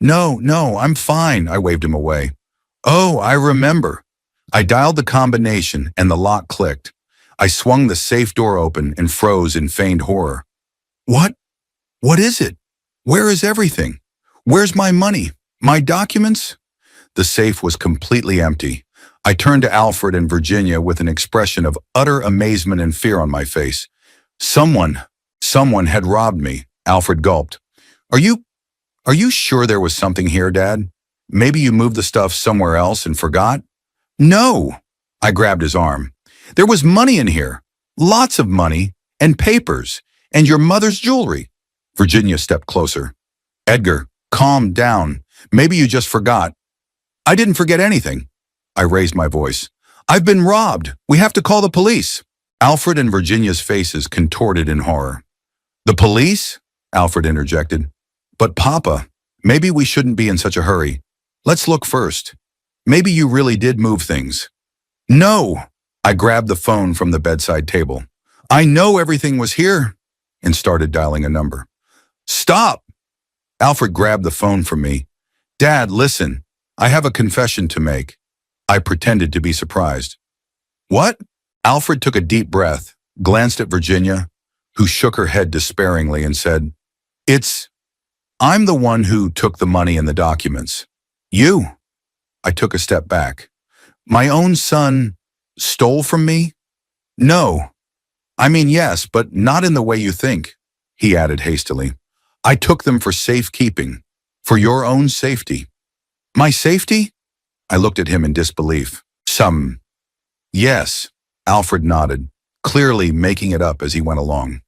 No, I'm fine, I waved him away. Oh, I remember. I dialed the combination and the lock clicked. I swung the safe door open and froze in feigned horror. What? What is it? Where is everything? Where's my money? My documents? The safe was completely empty. I turned to Alfred and Virginia with an expression of utter amazement and fear on my face. Someone had robbed me. Alfred gulped. Are you sure there was something here, Dad? Maybe you moved the stuff somewhere else and forgot? No. I grabbed his arm. There was money in here. Lots of money and papers and your mother's jewelry. Virginia stepped closer. Edgar, calm down. Maybe you just forgot. I didn't forget anything. I raised my voice. I've been robbed. We have to call the police. Alfred and Virginia's faces contorted in horror. The police? Alfred interjected. But Papa, maybe we shouldn't be in such a hurry. Let's look first. Maybe you really did move things. No. I grabbed the phone from the bedside table. I know everything was here, and started dialing a number. Stop! Alfred grabbed the phone from me. Dad, listen. I have a confession to make. I pretended to be surprised. What? Alfred took a deep breath, glanced at Virginia, who shook her head despairingly and said, I'm the one who took the money and the documents. You? I took a step back. My own son stole from me? No. I mean, yes, but not in the way you think, he added hastily. I took them for safekeeping, for your own safety. My safety? I looked at him in disbelief. Yes, Alfred nodded, clearly making it up as he went along.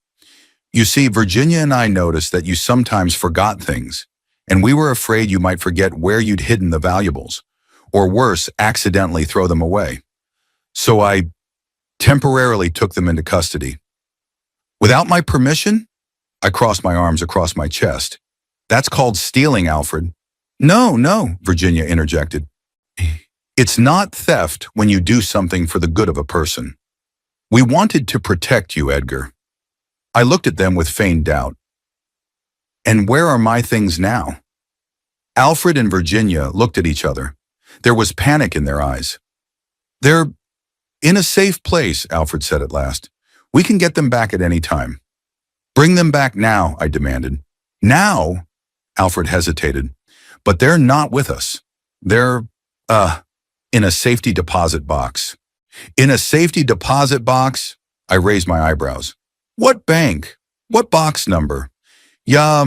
You see, Virginia and I noticed that you sometimes forgot things, and we were afraid you might forget where you'd hidden the valuables, or worse, accidentally throw them away. So I temporarily took them into custody. Without my permission? I crossed my arms across my chest. That's called stealing, Alfred. No, Virginia interjected. It's not theft when you do something for the good of a person. We wanted to protect you, Edgar. I looked at them with feigned doubt. And where are my things now? Alfred and Virginia looked at each other. There was panic in their eyes. They're in a safe place, Alfred said at last. We can get them back at any time. Bring them back now, I demanded. Now? Alfred hesitated. But they're not with us. They're, in a safety deposit box. In a safety deposit box? I raised my eyebrows. What bank? What box number? Yeah,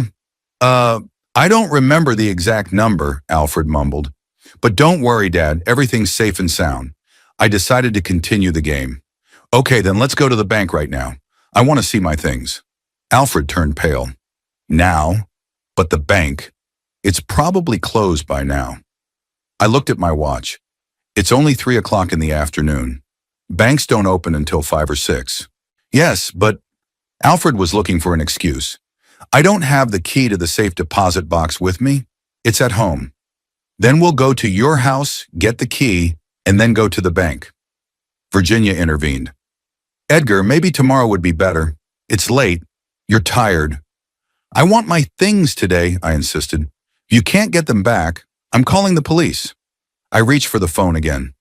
Uh, I don't remember the exact number, Alfred mumbled. But don't worry, Dad, everything's safe and sound. I decided to continue the game. Okay, then let's go to the bank right now. I want to see my things. Alfred turned pale. Now? But the bank? It's probably closed by now. I looked at my watch. It's only 3 o'clock in the afternoon. Banks don't open until 5 or 6. Yes, but Alfred was looking for an excuse. I don't have the key to the safe deposit box with me. It's at home. Then we'll go to your house, get the key, and then go to the bank. Virginia intervened. Edgar, maybe tomorrow would be better. It's late. You're tired. I want my things today, I insisted. If you can't get them back, I'm calling the police. I reached for the phone again.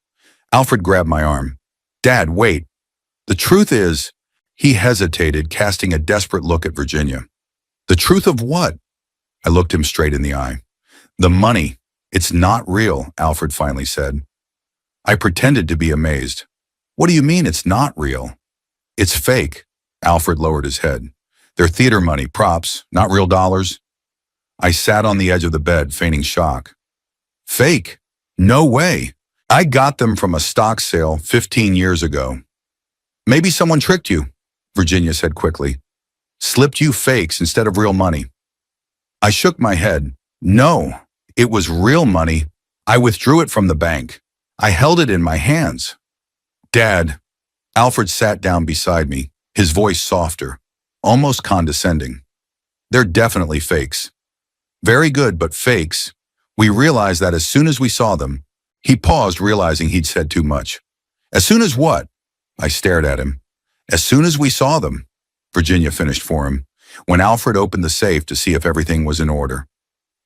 Alfred grabbed my arm. Dad, wait. The truth is, he hesitated, casting a desperate look at Virginia. The truth of what? I looked him straight in the eye. The money. It's not real, Alfred finally said. I pretended to be amazed. What do you mean it's not real? It's fake. Alfred lowered his head. They're theater money, props, not real dollars. I sat on the edge of the bed, feigning shock. Fake? No way. I got them from a stock sale 15 years ago. Maybe someone tricked you, Virginia said quickly. Slipped you fakes instead of real money. I shook my head. No, it was real money. I withdrew it from the bank. I held it in my hands. Dad. Alfred sat down beside me, his voice softer, almost condescending. They're definitely fakes. Very good, but fakes. We realized that as soon as we saw them. He paused, realizing he'd said too much. As soon as what? I stared at him. As soon as we saw them, Virginia finished for him, when Alfred opened the safe to see if everything was in order.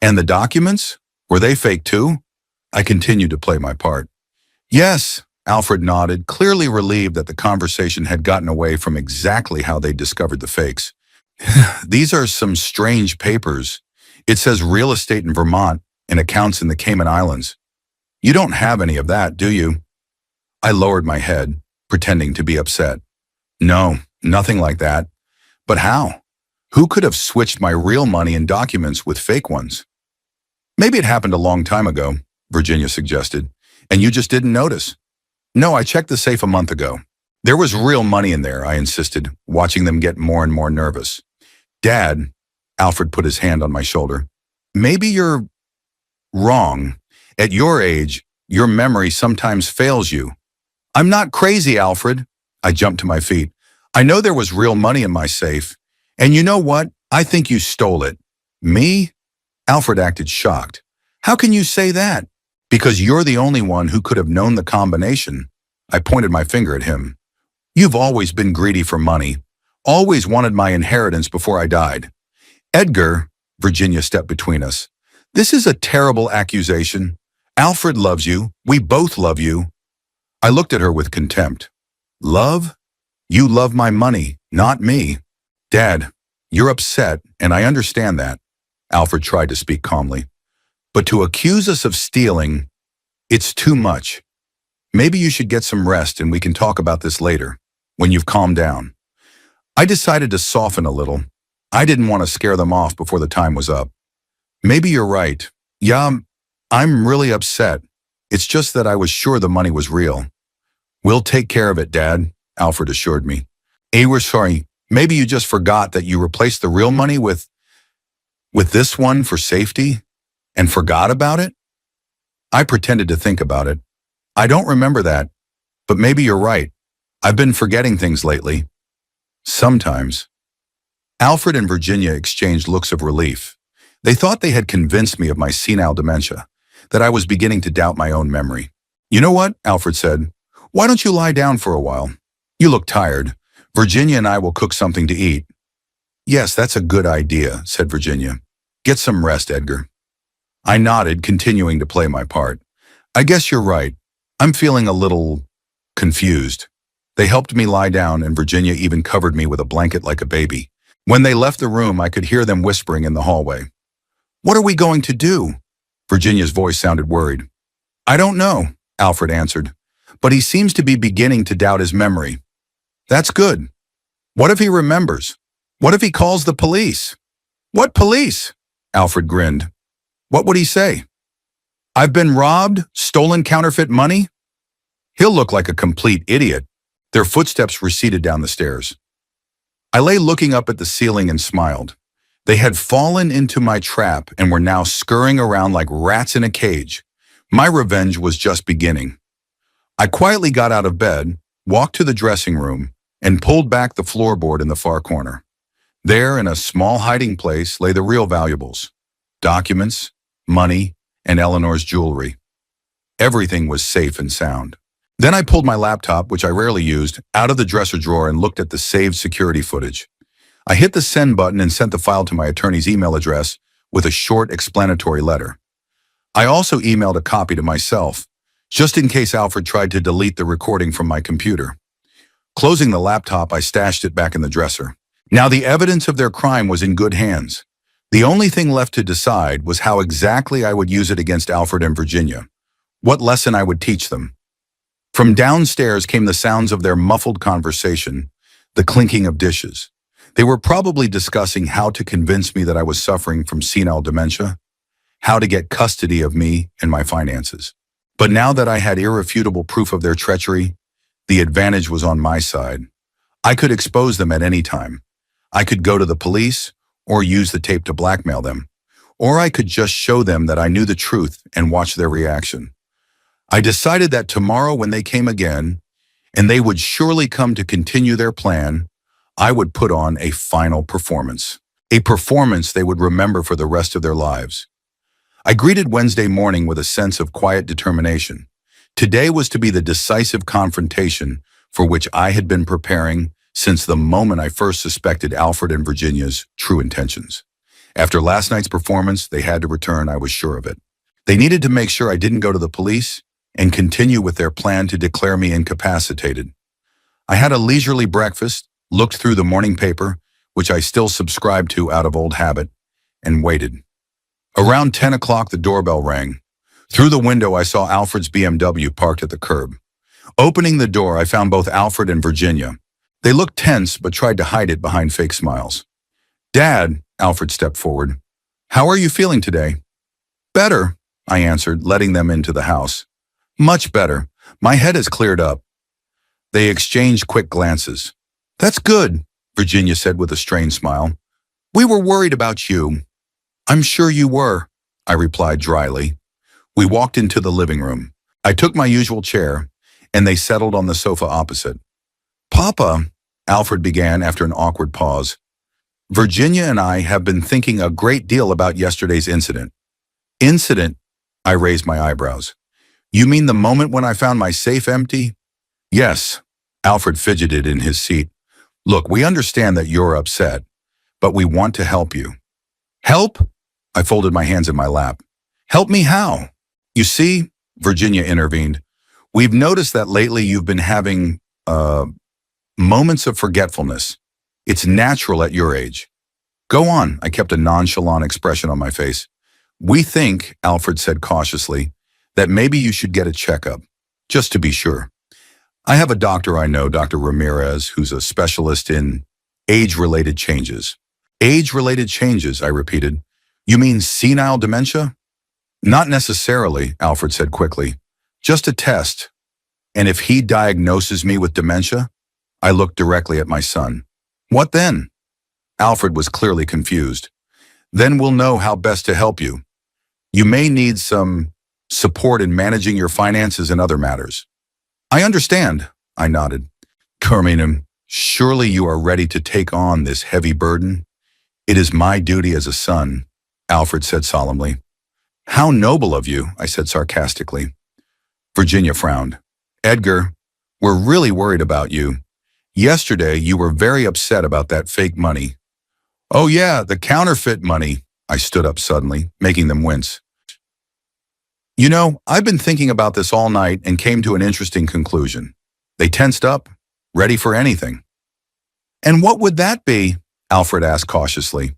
And the documents? Were they fake too? I continued to play my part. Yes, Alfred nodded, clearly relieved that the conversation had gotten away from exactly how they discovered the fakes. These are some strange papers. It says real estate in Vermont and accounts in the Cayman Islands. You don't have any of that, do you? I lowered my head, pretending to be upset. No, nothing like that. But how? Who could have switched my real money and documents with fake ones? Maybe it happened a long time ago, Virginia suggested, and you just didn't notice. No, I checked the safe a month ago. There was real money in there, I insisted, watching them get more and more nervous. Dad, Alfred put his hand on my shoulder. Maybe you're wrong. At your age, your memory sometimes fails you. I'm not crazy, Alfred. I jumped to my feet. I know there was real money in my safe. And you know what? I think you stole it. Me? Alfred acted shocked. How can you say that? Because you're the only one who could have known the combination. I pointed my finger at him. You've always been greedy for money. Always wanted my inheritance before I died. Edgar, Virginia stepped between us. This is a terrible accusation. Alfred loves you. We both love you. I looked at her with contempt. Love? You love my money, not me. Dad, you're upset, and I understand that. Alfred tried to speak calmly. But to accuse us of stealing, it's too much. Maybe you should get some rest and we can talk about this later, when you've calmed down. I decided to soften a little. I didn't want to scare them off before the time was up. Maybe you're right. Yeah, I'm really upset. It's just that I was sure the money was real. We'll take care of it, Dad, Alfred assured me. We're sorry. Maybe you just forgot that you replaced the real money with this one for safety and forgot about it? I pretended to think about it. I don't remember that, but maybe you're right. I've been forgetting things lately. Sometimes. Alfred and Virginia exchanged looks of relief. They thought they had convinced me of my senile dementia, that I was beginning to doubt my own memory. You know what? Alfred said. Why don't you lie down for a while? You look tired. Virginia and I will cook something to eat. Yes, that's a good idea, said Virginia. Get some rest, Edgar. I nodded, continuing to play my part. I guess you're right. I'm feeling a little confused. They helped me lie down, and Virginia even covered me with a blanket like a baby. When they left the room, I could hear them whispering in the hallway. What are we going to do? Virginia's voice sounded worried. I don't know, Alfred answered, but he seems to be beginning to doubt his memory. That's good. What if he remembers? What if he calls the police? What police? Alfred grinned. What would he say? I've been robbed, stolen counterfeit money? He'll look like a complete idiot. Their footsteps receded down the stairs. I lay looking up at the ceiling and smiled. They had fallen into my trap and were now scurrying around like rats in a cage. My revenge was just beginning. I quietly got out of bed, walked to the dressing room, and pulled back the floorboard in the far corner. There, in a small hiding place, lay the real valuables: documents, money, and Eleanor's jewelry. Everything was safe and sound. Then I pulled my laptop, which I rarely used, out of the dresser drawer and looked at the saved security footage. I hit the send button and sent the file to my attorney's email address with a short explanatory letter. I also emailed a copy to myself, just in case Alfred tried to delete the recording from my computer. Closing the laptop, I stashed it back in the dresser. Now the evidence of their crime was in good hands. The only thing left to decide was how exactly I would use it against Alfred and Virginia, what lesson I would teach them. From downstairs came the sounds of their muffled conversation, the clinking of dishes. They were probably discussing how to convince me that I was suffering from senile dementia, how to get custody of me and my finances. But now that I had irrefutable proof of their treachery, the advantage was on my side. I could expose them at any time. I could go to the police or use the tape to blackmail them, or I could just show them that I knew the truth and watch their reaction. I decided that tomorrow when they came again, and they would surely come to continue their plan, I would put on a final performance, a performance they would remember for the rest of their lives. I greeted Wednesday morning with a sense of quiet determination. Today was to be the decisive confrontation for which I had been preparing since the moment I first suspected Alfred and Virginia's true intentions. After last night's performance, they had to return, I was sure of it. They needed to make sure I didn't go to the police and continue with their plan to declare me incapacitated. I had a leisurely breakfast, looked through the morning paper, which I still subscribed to out of old habit, and waited. Around 10 o'clock, the doorbell rang. Through the window, I saw Alfred's BMW parked at the curb. Opening the door, I found both Alfred and Virginia. They looked tense, but tried to hide it behind fake smiles. Dad, Alfred stepped forward. How are you feeling today? Better, I answered, letting them into the house. Much better. My head has cleared up. They exchanged quick glances. That's good, Virginia said with a strained smile. We were worried about you. I'm sure you were, I replied dryly. We walked into the living room. I took my usual chair, and they settled on the sofa opposite. Papa, Alfred began after an awkward pause, Virginia and I have been thinking a great deal about yesterday's incident. Incident? I raised my eyebrows. You mean the moment when I found my safe empty? Yes, Alfred fidgeted in his seat. Look, we understand that you're upset, but we want to help you. Help? I folded my hands in my lap. Help me how? You see, Virginia intervened, we've noticed that lately you've been having, moments of forgetfulness. It's natural at your age. Go on, I kept a nonchalant expression on my face. We think, Alfred said cautiously, that maybe you should get a checkup, just to be sure. I have a doctor I know, Dr. Ramirez, who's a specialist in age-related changes. Age-related changes, I repeated. You mean senile dementia? Not necessarily, Alfred said quickly. Just a test. And if he diagnoses me with dementia? I looked directly at my son. What then? Alfred was clearly confused. Then we'll know how best to help you. You may need some support in managing your finances and other matters. I understand, I nodded. Carmina, surely you are ready to take on this heavy burden? It is my duty as a son, Alfred said solemnly. How noble of you, I said sarcastically. Virginia frowned. Edgar, we're really worried about you. Yesterday, you were very upset about that fake money. Oh yeah, the counterfeit money. I stood up suddenly, making them wince. You know, I've been thinking about this all night and came to an interesting conclusion. They tensed up, ready for anything. And what would that be? Alfred asked cautiously.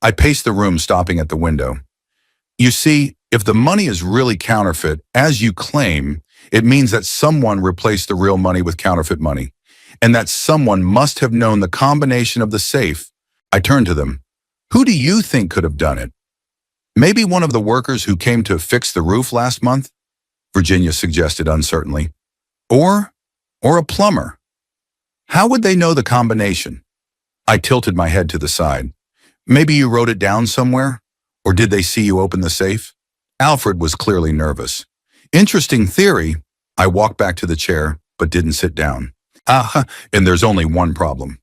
I paced the room, stopping at the window. You see, if the money is really counterfeit, as you claim, it means that someone replaced the real money with counterfeit money, and that someone must have known the combination of the safe. I turned to them. Who do you think could have done it? Maybe one of the workers who came to fix the roof last month? Virginia suggested uncertainly. Or a plumber. How would they know the combination? I tilted my head to the side. Maybe you wrote it down somewhere? Or did they see you open the safe? Alfred was clearly nervous. Interesting theory. I walked back to the chair, but didn't sit down. And there's only one problem.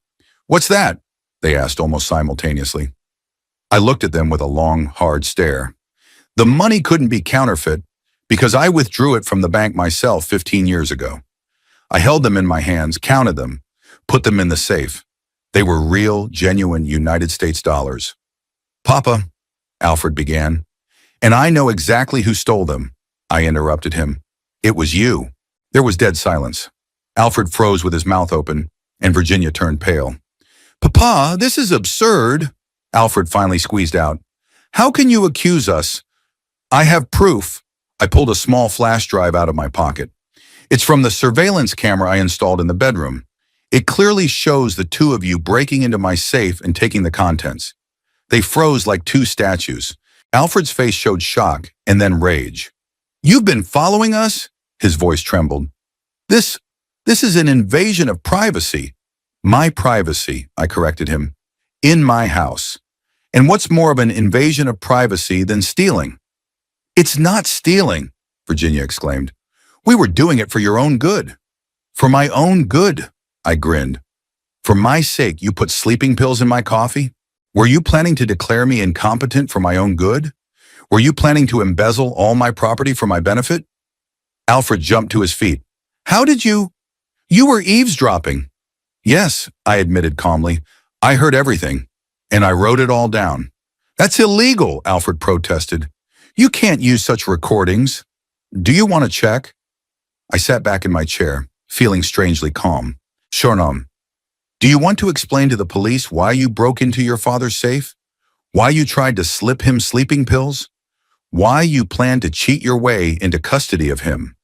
What's that? They asked almost simultaneously. I looked at them with a long, hard stare. The money couldn't be counterfeit because I withdrew it from the bank myself 15 years ago. I held them in my hands, counted them, put them in the safe. They were real, genuine United States dollars. Papa, Alfred began, and I know exactly who stole them. I interrupted him. It was you. There was dead silence. Alfred froze with his mouth open, and Virginia turned pale. Papa, this is absurd, Alfred finally squeezed out. How can you accuse us? I have proof. I pulled a small flash drive out of my pocket. It's from the surveillance camera I installed in the bedroom. It clearly shows the two of you breaking into my safe and taking the contents. They froze like two statues. Alfred's face showed shock and then rage. You've been following us? His voice trembled. This is an invasion of privacy. My privacy, I corrected him. In my house. And what's more of an invasion of privacy than stealing? It's not stealing, Virginia exclaimed. We were doing it for your own good. For my own good, I grinned. For my sake, you put sleeping pills in my coffee? Were you planning to declare me incompetent for my own good? Were you planning to embezzle all my property for my benefit? Alfred jumped to his feet. How did you? You were eavesdropping. Yes, I admitted calmly. I heard everything, and I wrote it all down. That's illegal, Alfred protested. You can't use such recordings. Do you want to check? I sat back in my chair, feeling strangely calm. Shornam, do you want to explain to the police why you broke into your father's safe? Why you tried to slip him sleeping pills? Why you planned to cheat your way into custody of him?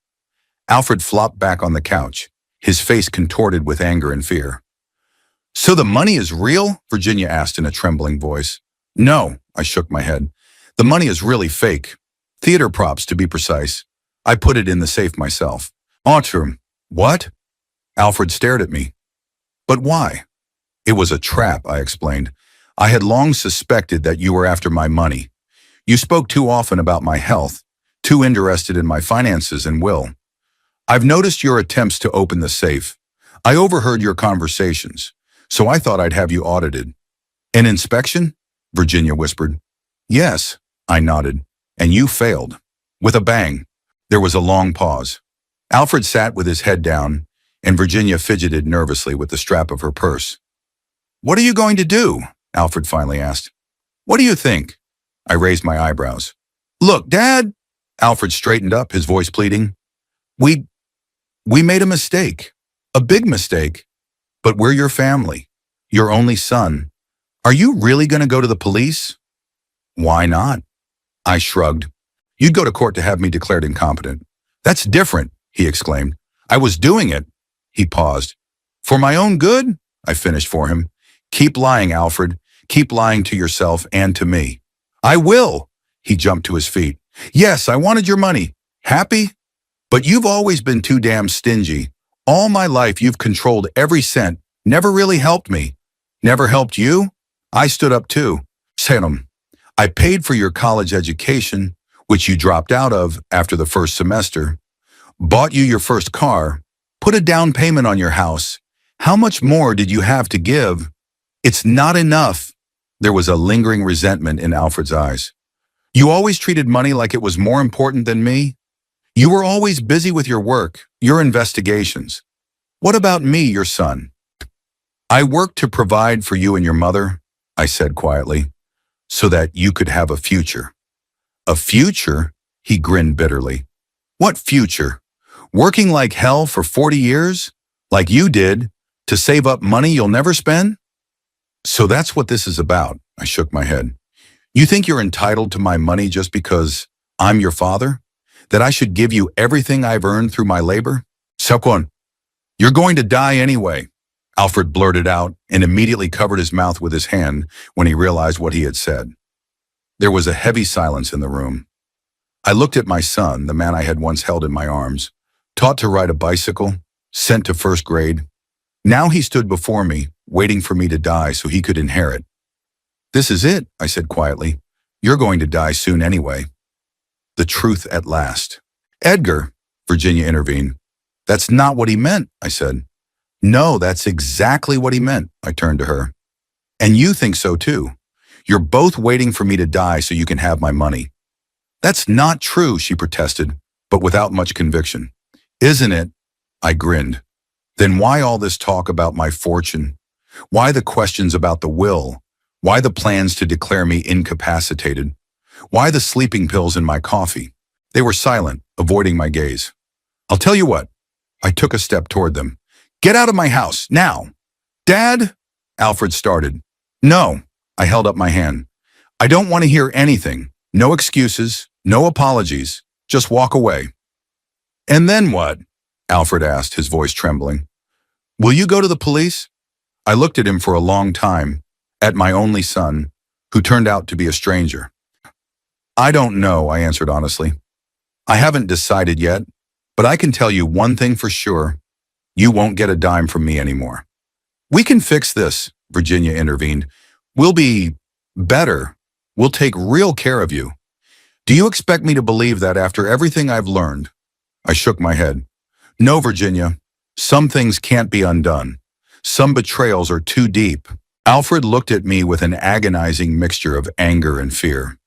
Alfred flopped back on the couch, his face contorted with anger and fear. So the money is real? Virginia asked in a trembling voice. No, I shook my head. The money is really fake. Theater props, to be precise. I put it in the safe myself. Autumn, what? Alfred stared at me. But why? It was a trap, I explained. I had long suspected that you were after my money. You spoke too often about my health, too interested in my finances and will. I've noticed your attempts to open the safe. I overheard your conversations, so I thought I'd have you audited. An inspection? Virginia whispered. Yes, I nodded, and you failed. With a bang. There was a long pause. Alfred sat with his head down, and Virginia fidgeted nervously with the strap of her purse. What are you going to do? Alfred finally asked. What do you think? I raised my eyebrows. Look, Dad! Alfred straightened up, his voice pleading. We made a mistake. A big mistake. But we're your family. Your only son. Are you really going to go to the police? Why not? I shrugged. You'd go to court to have me declared incompetent. That's different, he exclaimed. I was doing it. He paused. For my own good? I finished for him. Keep lying, Alfred. Keep lying to yourself and to me. I will. He jumped to his feet. Yes, I wanted your money. Happy? But you've always been too damn stingy. All my life you've controlled every cent. Never really helped me. Never helped you? I stood up too. Salem, I paid for your college education, which you dropped out of after the first semester. Bought you your first car. Put a down payment on your house. How much more did you have to give? It's not enough. There was a lingering resentment in Alfred's eyes. You always treated money like it was more important than me. You were always busy with your work, your investigations. What about me, your son? I worked to provide for you and your mother, I said quietly, so that you could have a future. A future? He grinned bitterly. What future? Working like hell for 40 years? Like you did, to save up money you'll never spend? So that's what this is about, I shook my head. You think you're entitled to my money just because I'm your father? That I should give you everything I've earned through my labor? Sakon, you're going to die anyway, Alfred blurted out and immediately covered his mouth with his hand when he realized what he had said. There was a heavy silence in the room. I looked at my son, the man I had once held in my arms, taught to ride a bicycle, sent to first grade. Now he stood before me, waiting for me to die so he could inherit. "This is it," I said quietly. "You're going to die soon anyway." The truth at last. "Edgar," Virginia intervened. "That's not what he meant," I said. "No, that's exactly what he meant," I turned to her. "And you think so too. You're both waiting for me to die so you can have my money." "That's not true," she protested, but without much conviction. "Isn't it?" I grinned. "Then why all this talk about my fortune? Why the questions about the will? Why the plans to declare me incapacitated? Why the sleeping pills in my coffee?" They were silent, avoiding my gaze. "I'll tell you what." I took a step toward them. "Get out of my house, now!" "Dad?" Alfred started. "No," I held up my hand. "I don't want to hear anything. No excuses, no apologies. Just walk away." "And then what?" Alfred asked, his voice trembling. "Will you go to the police?" I looked at him for a long time, at my only son, who turned out to be a stranger. "I don't know," I answered honestly. "I haven't decided yet, but I can tell you one thing for sure. You won't get a dime from me anymore." "We can fix this," Virginia intervened. "We'll be better. We'll take real care of you." "Do you expect me to believe that after everything I've learned?" I shook my head. "No, Virginia. Some things can't be undone. Some betrayals are too deep." Alfred looked at me with an agonizing mixture of anger and fear.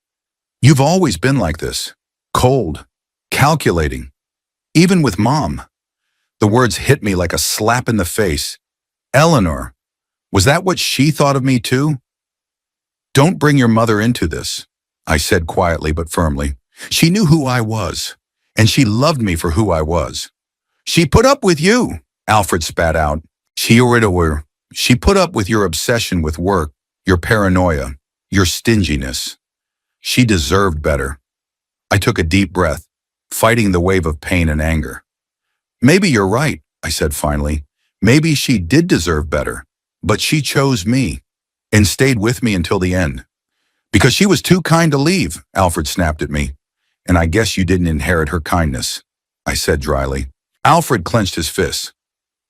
"You've always been like this. Cold. Calculating. Even with Mom." The words hit me like a slap in the face. Eleanor. Was that what she thought of me too? "Don't bring your mother into this," I said quietly but firmly. "She knew who I was, and she loved me for who I was." "She put up with you," Alfred spat out. She put up with your obsession with work, your paranoia, your stinginess. She deserved better." I took a deep breath, fighting the wave of pain and anger. "Maybe you're right," I said finally. "Maybe she did deserve better, but she chose me and stayed with me until the end." "Because she was too kind to leave," Alfred snapped at me. "And I guess you didn't inherit her kindness," I said dryly. Alfred clenched his fists.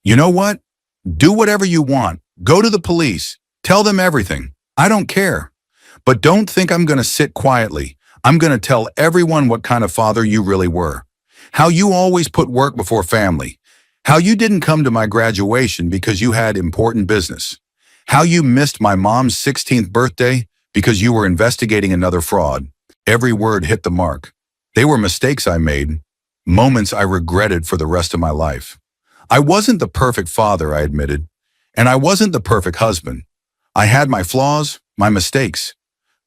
"You know what? Do whatever you want. Go to the police. Tell them everything. I don't care. But don't think I'm going to sit quietly. I'm going to tell everyone what kind of father you really were. How you always put work before family. How you didn't come to my graduation because you had important business. How you missed my mom's 16th birthday because you were investigating another fraud." Every word hit the mark. They were mistakes I made, moments I regretted for the rest of my life. I wasn't the perfect father, I admitted, and I wasn't the perfect husband. I had my flaws, my mistakes,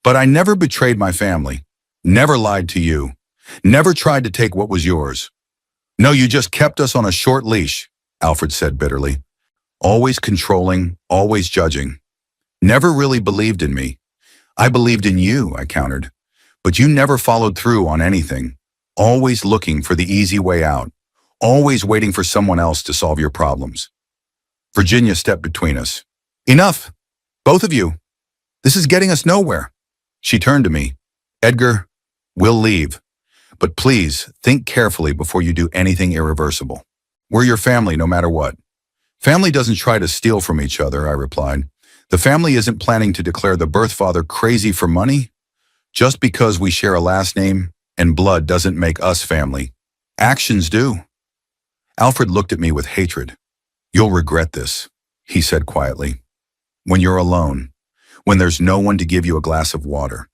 but I never betrayed my family, never lied to you, never tried to take what was yours. "No, you just kept us on a short leash," Alfred said bitterly. "Always controlling, always judging. Never really believed in me." "I believed in you," I countered, "but you never followed through on anything, always looking for the easy way out, always waiting for someone else to solve your problems." Virginia stepped between us. "Enough, both of you. This is getting us nowhere." She turned to me. "Edgar, we'll leave, but please think carefully before you do anything irreversible. We're your family no matter what." "Family doesn't try to steal from each other," I replied. "The family isn't planning to declare the birth father crazy for money. Just because we share a last name and blood doesn't make us family. Actions do." Alfred looked at me with hatred. "You'll regret this," he said quietly. "When you're alone, when there's no one to give you a glass of water."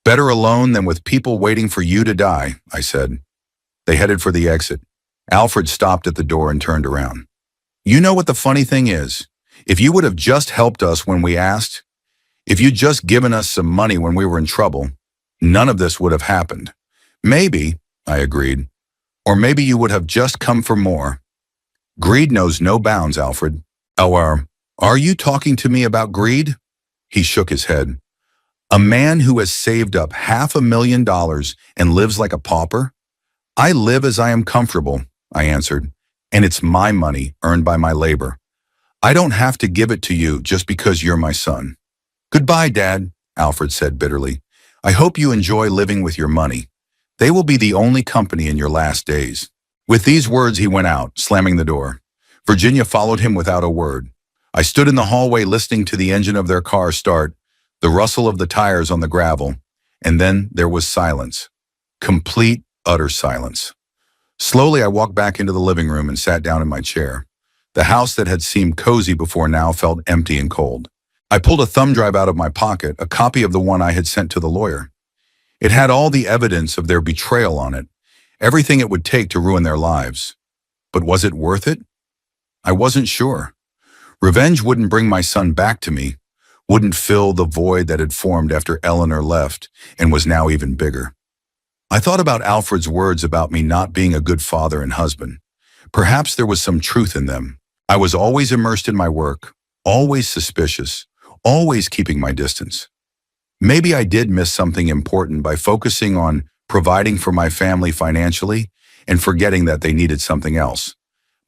"Better alone than with people waiting for you to die," I said. They headed for the exit. Alfred stopped at the door and turned around. "You know what the funny thing is? If you would have just helped us when we asked, if you'd just given us some money when we were in trouble, none of this would have happened." "Maybe," I agreed. "Or maybe you would have just come for more." "Greed knows no bounds, Alfred." "Oh, are you talking to me about greed?" He shook his head. "A man who has saved up $500,000 and lives like a pauper? I live as I am comfortable," I answered, "and it's my money earned by my labor. I don't have to give it to you just because you're my son." "Goodbye, Dad," Alfred said bitterly. I hope you enjoy living with your money. They will be the only company in your last days." With these words, he went out, slamming the door. Virginia followed him without a word. I stood in the hallway listening to the engine of their car start, the rustle of the tires on the gravel, and then there was silence. Complete, utter silence. Slowly, I walked back into the living room and sat down in my chair. The house that had seemed cozy before now felt empty and cold. I pulled a thumb drive out of my pocket, a copy of the one I had sent to the lawyer. It had all the evidence of their betrayal on it, everything it would take to ruin their lives. But was it worth it? I wasn't sure. Revenge wouldn't bring my son back to me, wouldn't fill the void that had formed after Eleanor left and was now even bigger. I thought about Alfred's words about me not being a good father and husband. Perhaps there was some truth in them. I was always immersed in my work, always suspicious, always keeping my distance. Maybe I did miss something important by focusing on providing for my family financially and forgetting that they needed something else.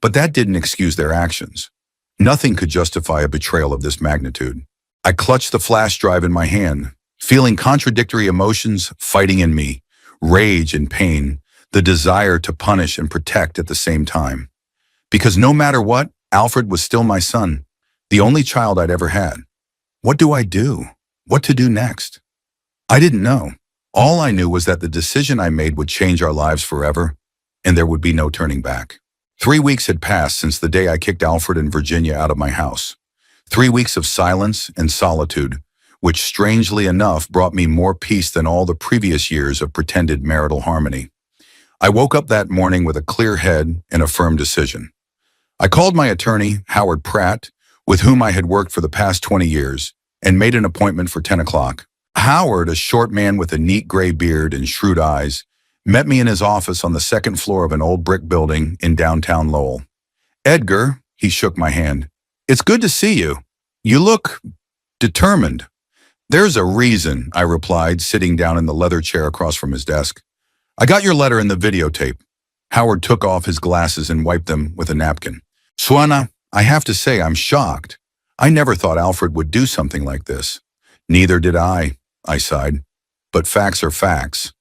But that didn't excuse their actions. Nothing could justify a betrayal of this magnitude. I clutched the flash drive in my hand, feeling contradictory emotions fighting in me, rage and pain, the desire to punish and protect at the same time. Because no matter what, Alfred was still my son, the only child I'd ever had. What do I do? What to do next? I didn't know. All I knew was that the decision I made would change our lives forever, and there would be no turning back. 3 weeks had passed since the day I kicked Alfred and Virginia out of my house. 3 weeks of silence and solitude, which strangely enough brought me more peace than all the previous years of pretended marital harmony. I woke up that morning with a clear head and a firm decision. I called my attorney, Howard Pratt, with whom I had worked for the past 20 years, and made an appointment for 10 o'clock. Howard, a short man with a neat gray beard and shrewd eyes, met me in his office on the second floor of an old brick building in downtown Lowell. "Edgar," he shook my hand. "It's good to see you. You look determined." "There's a reason," I replied, sitting down in the leather chair across from his desk. "I got your letter in the videotape." Howard took off his glasses and wiped them with a napkin. "Suana, I have to say I'm shocked. I never thought Alfred would do something like this." "Neither did I sighed. "But facts are facts."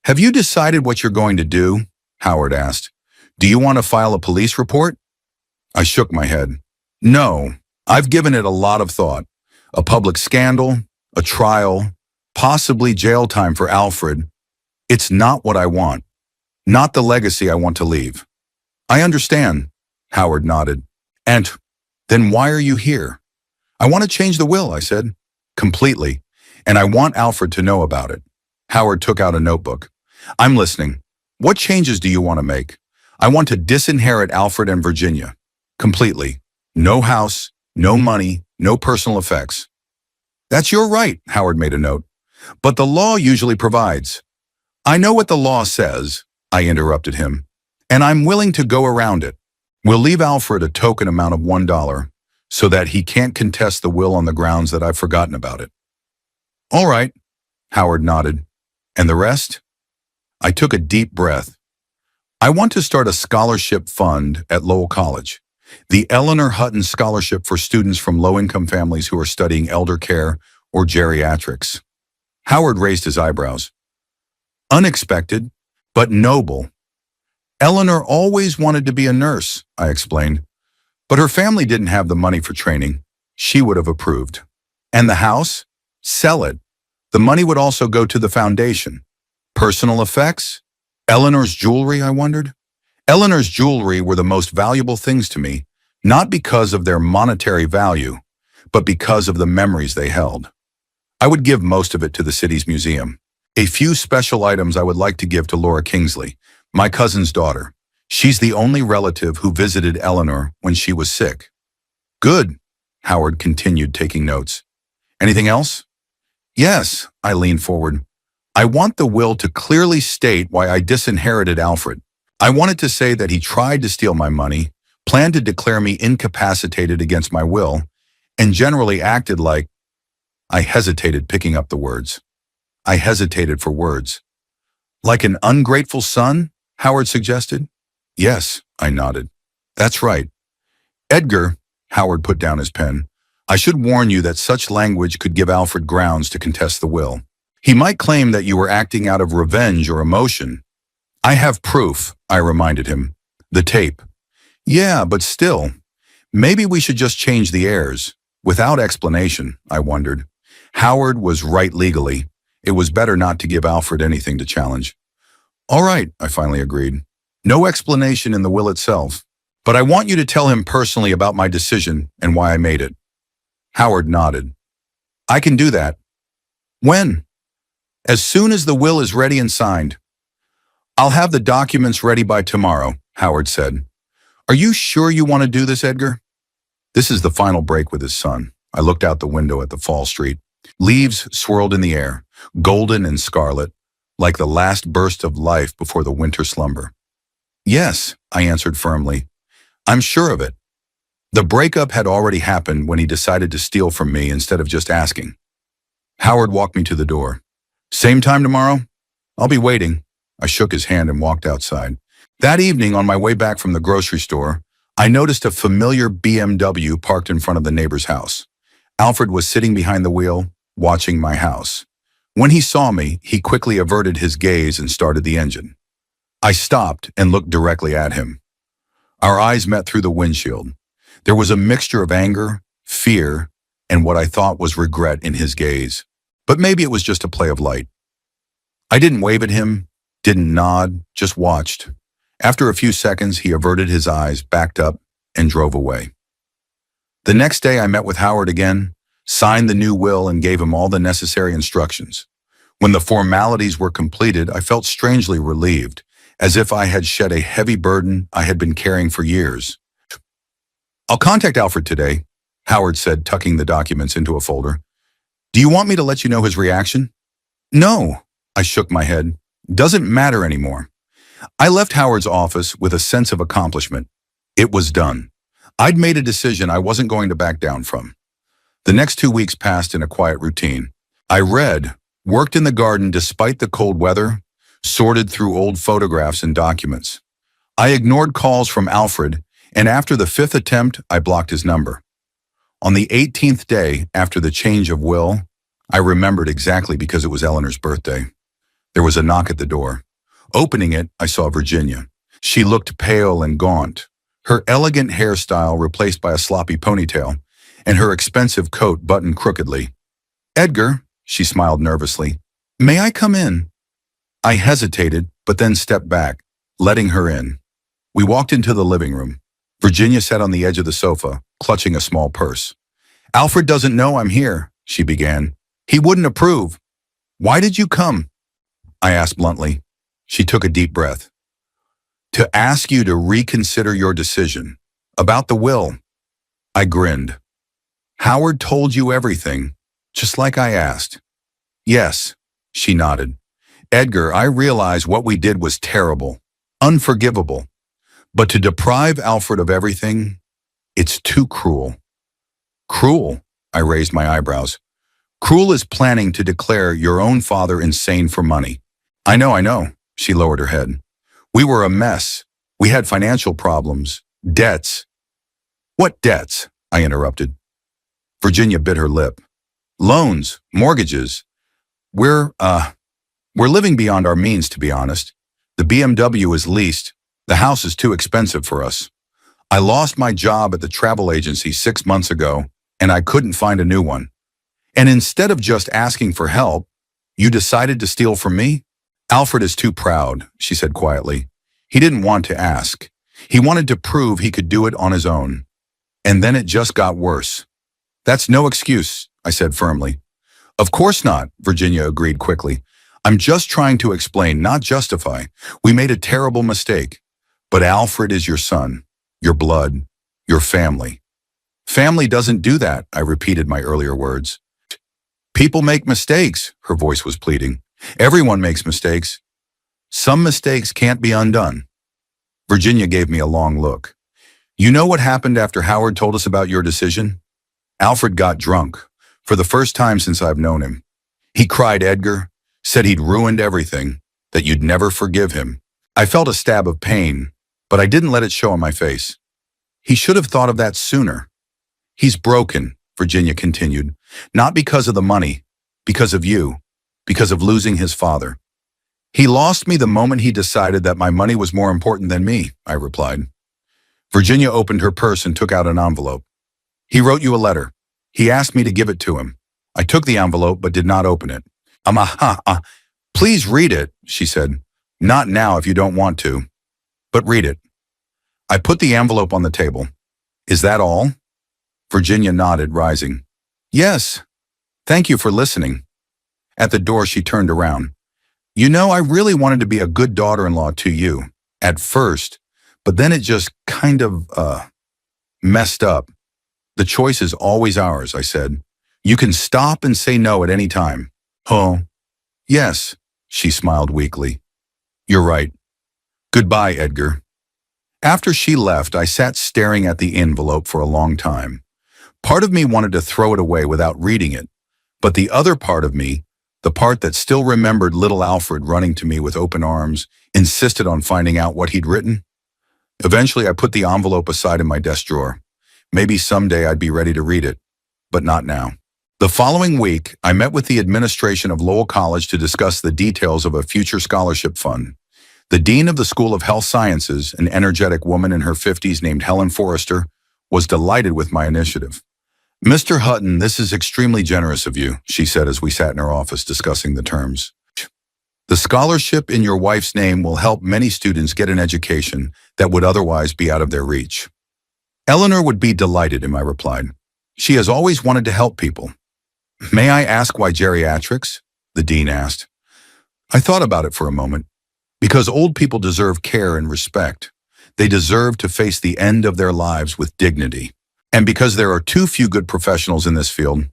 "Have you decided what you're going to do?" Howard asked. "Do you want to file a police report?" I shook my head. "No, I've given it a lot of thought. A public scandal, a trial, possibly jail time for Alfred. It's not what I want. Not the legacy I want to leave." "I understand," Howard nodded. "And then why are you here?" "I want to change the will," I said. "Completely. And I want Alfred to know about it." Howard took out a notebook. "I'm listening. What changes do you want to make?" "I want to disinherit Alfred and Virginia. Completely. No house, no money, no personal effects." "That's your right," Howard made a note. "But the law usually provides." "I know what the law says," I interrupted him, "and I'm willing to go around it. We'll leave Alfred a token amount of $1 so that he can't contest the will on the grounds that I've forgotten about it." "All right," Howard nodded. "And the rest?" I took a deep breath. "I want to start a scholarship fund at Lowell College, the Eleanor Hutton Scholarship for students from low-income families who are studying elder care or geriatrics." Howard raised his eyebrows. "Unexpected, but noble. Eleanor always wanted to be a nurse," I explained, "but her family didn't have the money for training. She would have approved. And the house? Sell it. The money would also go to the foundation. Personal effects? Eleanor's jewelry, I wondered. Eleanor's jewelry were the most valuable things to me, not because of their monetary value, but because of the memories they held. I would give most of it to the city's museum. A few special items I would like to give to Laura Kingsley, my cousin's daughter. She's the only relative who visited Eleanor when she was sick." "Good," Howard continued, taking notes. "Anything else?" "Yes," I leaned forward. "I want the will to clearly state why I disinherited Alfred. I want it to say that he tried to steal my money, planned to declare me incapacitated against my will, and generally acted like—" I hesitated picking up the words. I hesitated for words. "Like an ungrateful son?" Howard suggested. "Yes," I nodded. "That's right. Edgar," Howard put down his pen, "I should warn you that such language could give Alfred grounds to contest the will. He might claim that you were acting out of revenge or emotion. I have proof, I reminded him. The tape. Yeah, but still, maybe we should just change the heirs. Without explanation, I wondered. Howard was right legally. It was better not to give Alfred anything to challenge. All right, I finally agreed. No explanation in the will itself. But I want you to tell him personally about my decision and why I made it. Howard nodded. I can do that. When? As soon as the will is ready and signed. I'll have the documents ready by tomorrow, Howard said. Are you sure you want to do this, Edgar? This is the final break with his son. I looked out the window at the fall street. Leaves swirled in the air, golden and scarlet, like the last burst of life before the winter slumber. Yes, I answered firmly. I'm sure of it. The breakup had already happened when he decided to steal from me instead of just asking. Howard walked me to the door. Same time tomorrow? I'll be waiting. I shook his hand and walked outside. That evening, on my way back from the grocery store, I noticed a familiar BMW parked in front of the neighbor's house. Alfred was sitting behind the wheel, watching my house. When he saw me, he quickly averted his gaze and started the engine. I stopped and looked directly at him. Our eyes met through the windshield. There was a mixture of anger, fear, and what I thought was regret in his gaze. But maybe it was just a play of light. I didn't wave at him, didn't nod, just watched. After a few seconds, he averted his eyes, backed up, and drove away. The next day, I met with Howard again, signed the new will, and gave him all the necessary instructions. When the formalities were completed, I felt strangely relieved, as if I had shed a heavy burden I had been carrying for years. I'll contact Alfred today, Howard said, tucking the documents into a folder. Do you want me to let you know his reaction? No, I shook my head. Doesn't matter anymore. I left Howard's office with a sense of accomplishment. It was done. I'd made a decision I wasn't going to back down from. The next 2 weeks passed in a quiet routine. I read, worked in the garden despite the cold weather, sorted through old photographs and documents. I ignored calls from Alfred, and after the 5th attempt, I blocked his number. On the 18th day after the change of will, I remembered exactly because it was Eleanor's birthday. There was a knock at the door. Opening it, I saw Virginia. She looked pale and gaunt, her elegant hairstyle replaced by a sloppy ponytail, and her expensive coat buttoned crookedly. Edgar, she smiled nervously. May I come in? I hesitated, but then stepped back, letting her in. We walked into the living room. Virginia sat on the edge of the sofa, clutching a small purse. Alfred doesn't know I'm here, she began. He wouldn't approve. Why did you come? I asked bluntly. She took a deep breath. To ask you to reconsider your decision. About the will. I grinned. Howard told you everything, just like I asked. Yes, she nodded. Edgar, I realize what we did was terrible, unforgivable. But to deprive Alfred of everything, it's too cruel. Cruel? I raised my eyebrows. Cruel is planning to declare your own father insane for money. I know, she lowered her head. We were a mess. We had financial problems, debts. What debts? I interrupted. Virginia bit her lip. Loans, mortgages. We're living beyond our means, to be honest. The BMW is leased. The house is too expensive for us. I lost my job at the travel agency 6 months ago, and I couldn't find a new one. And instead of just asking for help, you decided to steal from me? Alfred is too proud, she said quietly. He didn't want to ask. He wanted to prove he could do it on his own. And then it just got worse. That's no excuse, I said firmly. Of course not, Virginia agreed quickly. I'm just trying to explain, not justify. We made a terrible mistake. But Alfred is your son, your blood, your family. Family doesn't do that, I repeated my earlier words. People make mistakes, her voice was pleading. Everyone makes mistakes. Some mistakes can't be undone. Virginia gave me a long look. You know what happened after Howard told us about your decision? Alfred got drunk, for the first time since I've known him. He cried Edgar, said he'd ruined everything, that you'd never forgive him. I felt a stab of pain, but I didn't let it show on my face. He should have thought of that sooner. He's broken, Virginia continued, not because of the money, because of you. because of losing his father. He lost me the moment he decided that my money was more important than me, I replied. Virginia opened her purse and took out an envelope. He wrote you a letter. He asked me to give it to him. I took the envelope but did not open it. Please read it, she said. Not now if you don't want to, but read it. I put the envelope on the table. Is that all? Virginia nodded, rising. Yes. Thank you for listening. At the door, she turned around. You know, I really wanted to be a good daughter-in-law to you, at first, but then it just kind of, messed up. The choice is always ours, I said. You can stop and say no at any time. Oh, yes, she smiled weakly. You're right. Goodbye, Edgar. After she left, I sat staring at the envelope for a long time. Part of me wanted to throw it away without reading it, but the other part of me, the part that still remembered little Alfred running to me with open arms, insisted on finding out what he'd written. Eventually, I put the envelope aside in my desk drawer. Maybe someday I'd be ready to read it, but not now. The following week, I met with the administration of Lowell College to discuss the details of a future scholarship fund. The dean of the School of Health Sciences, an energetic woman in her 50s named Helen Forrester, was delighted with my initiative. Mr. Hutton, this is extremely generous of you, she said as we sat in her office discussing the terms. The scholarship in your wife's name will help many students get an education that would otherwise be out of their reach. Eleanor would be delighted, I replied. She has always wanted to help people. May I ask why geriatrics? The dean asked. I thought about it for a moment. Because old people deserve care and respect. They deserve to face the end of their lives with dignity. And because there are too few good professionals in this field.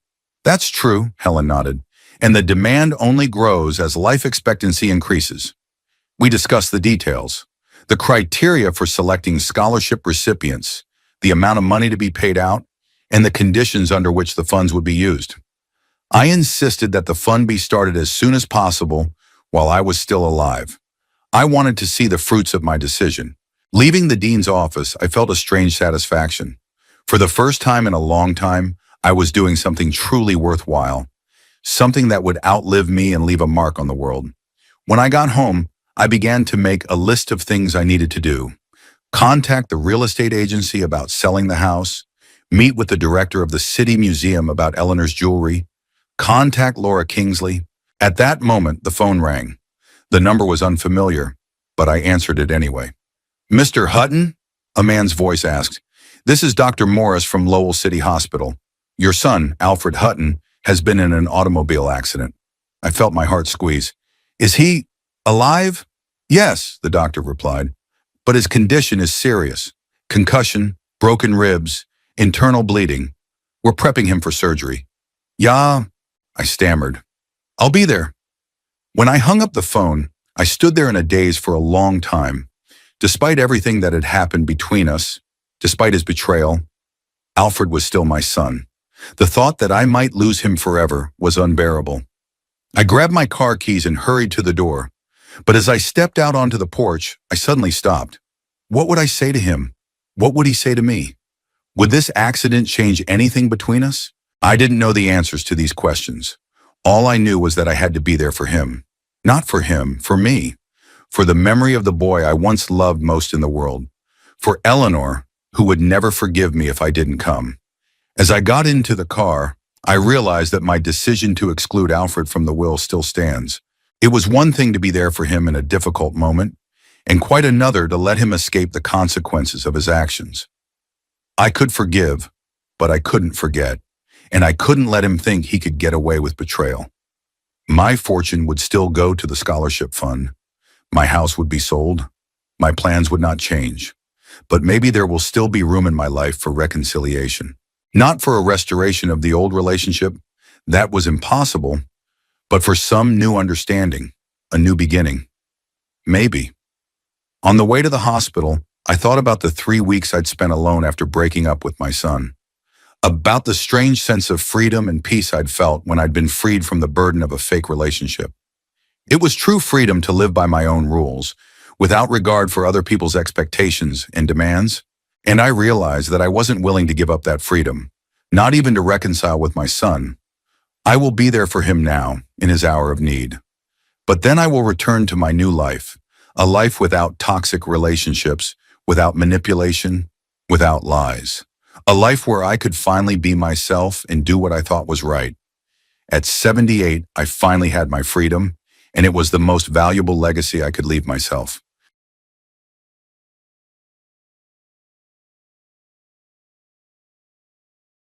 That's true, Helen nodded. And the demand only grows as life expectancy increases. We discussed the details, the criteria for selecting scholarship recipients, the amount of money to be paid out, and the conditions under which the funds would be used. I insisted that the fund be started as soon as possible while I was still alive. I wanted to see the fruits of my decision. Leaving the dean's office, I felt a strange satisfaction. For the first time in a long time, I was doing something truly worthwhile, something that would outlive me and leave a mark on the world. When I got home, I began to make a list of things I needed to do. Contact the real estate agency about selling the house, meet with the director of the city museum about Eleanor's jewelry, contact Laura Kingsley. At that moment, the phone rang. The number was unfamiliar, but I answered it anyway. Mr. Hutton? A man's voice asked. This is Dr. Morris from Lowell City Hospital. Your son, Alfred Hutton, has been in an automobile accident. I felt my heart squeeze. Is he alive? Yes, the doctor replied. But his condition is serious. Concussion, broken ribs, internal bleeding. We're prepping him for surgery. Yeah, I stammered. I'll be there. When I hung up the phone, I stood there in a daze for a long time. Despite everything that had happened between us, despite his betrayal, Alfred was still my son. The thought that I might lose him forever was unbearable. I grabbed my car keys and hurried to the door. But as I stepped out onto the porch, I suddenly stopped. What would I say to him? What would he say to me? Would this accident change anything between us? I didn't know the answers to these questions. All I knew was that I had to be there for him. Not for him, for me. For the memory of the boy I once loved most in the world. For Eleanor, who would never forgive me if I didn't come. As I got into the car, I realized that my decision to exclude Alfred from the will still stands. It was one thing to be there for him in a difficult moment, and quite another to let him escape the consequences of his actions. I could forgive, but I couldn't forget, and I couldn't let him think he could get away with betrayal. My fortune would still go to the scholarship fund. My house would be sold. My plans would not change. But maybe there will still be room in my life for reconciliation. Not for a restoration of the old relationship. That was impossible. But for some new understanding, a new beginning. Maybe. On the way to the hospital, I thought about the 3 weeks I'd spent alone after breaking up with my son. About the strange sense of freedom and peace I'd felt when I'd been freed from the burden of a fake relationship. It was true freedom to live by my own rules, without regard for other people's expectations and demands. And I realized that I wasn't willing to give up that freedom, not even to reconcile with my son. I will be there for him now, in his hour of need. But then I will return to my new life, a life without toxic relationships, without manipulation, without lies. A life where I could finally be myself and do what I thought was right. At 78, I finally had my freedom, and it was the most valuable legacy I could leave myself.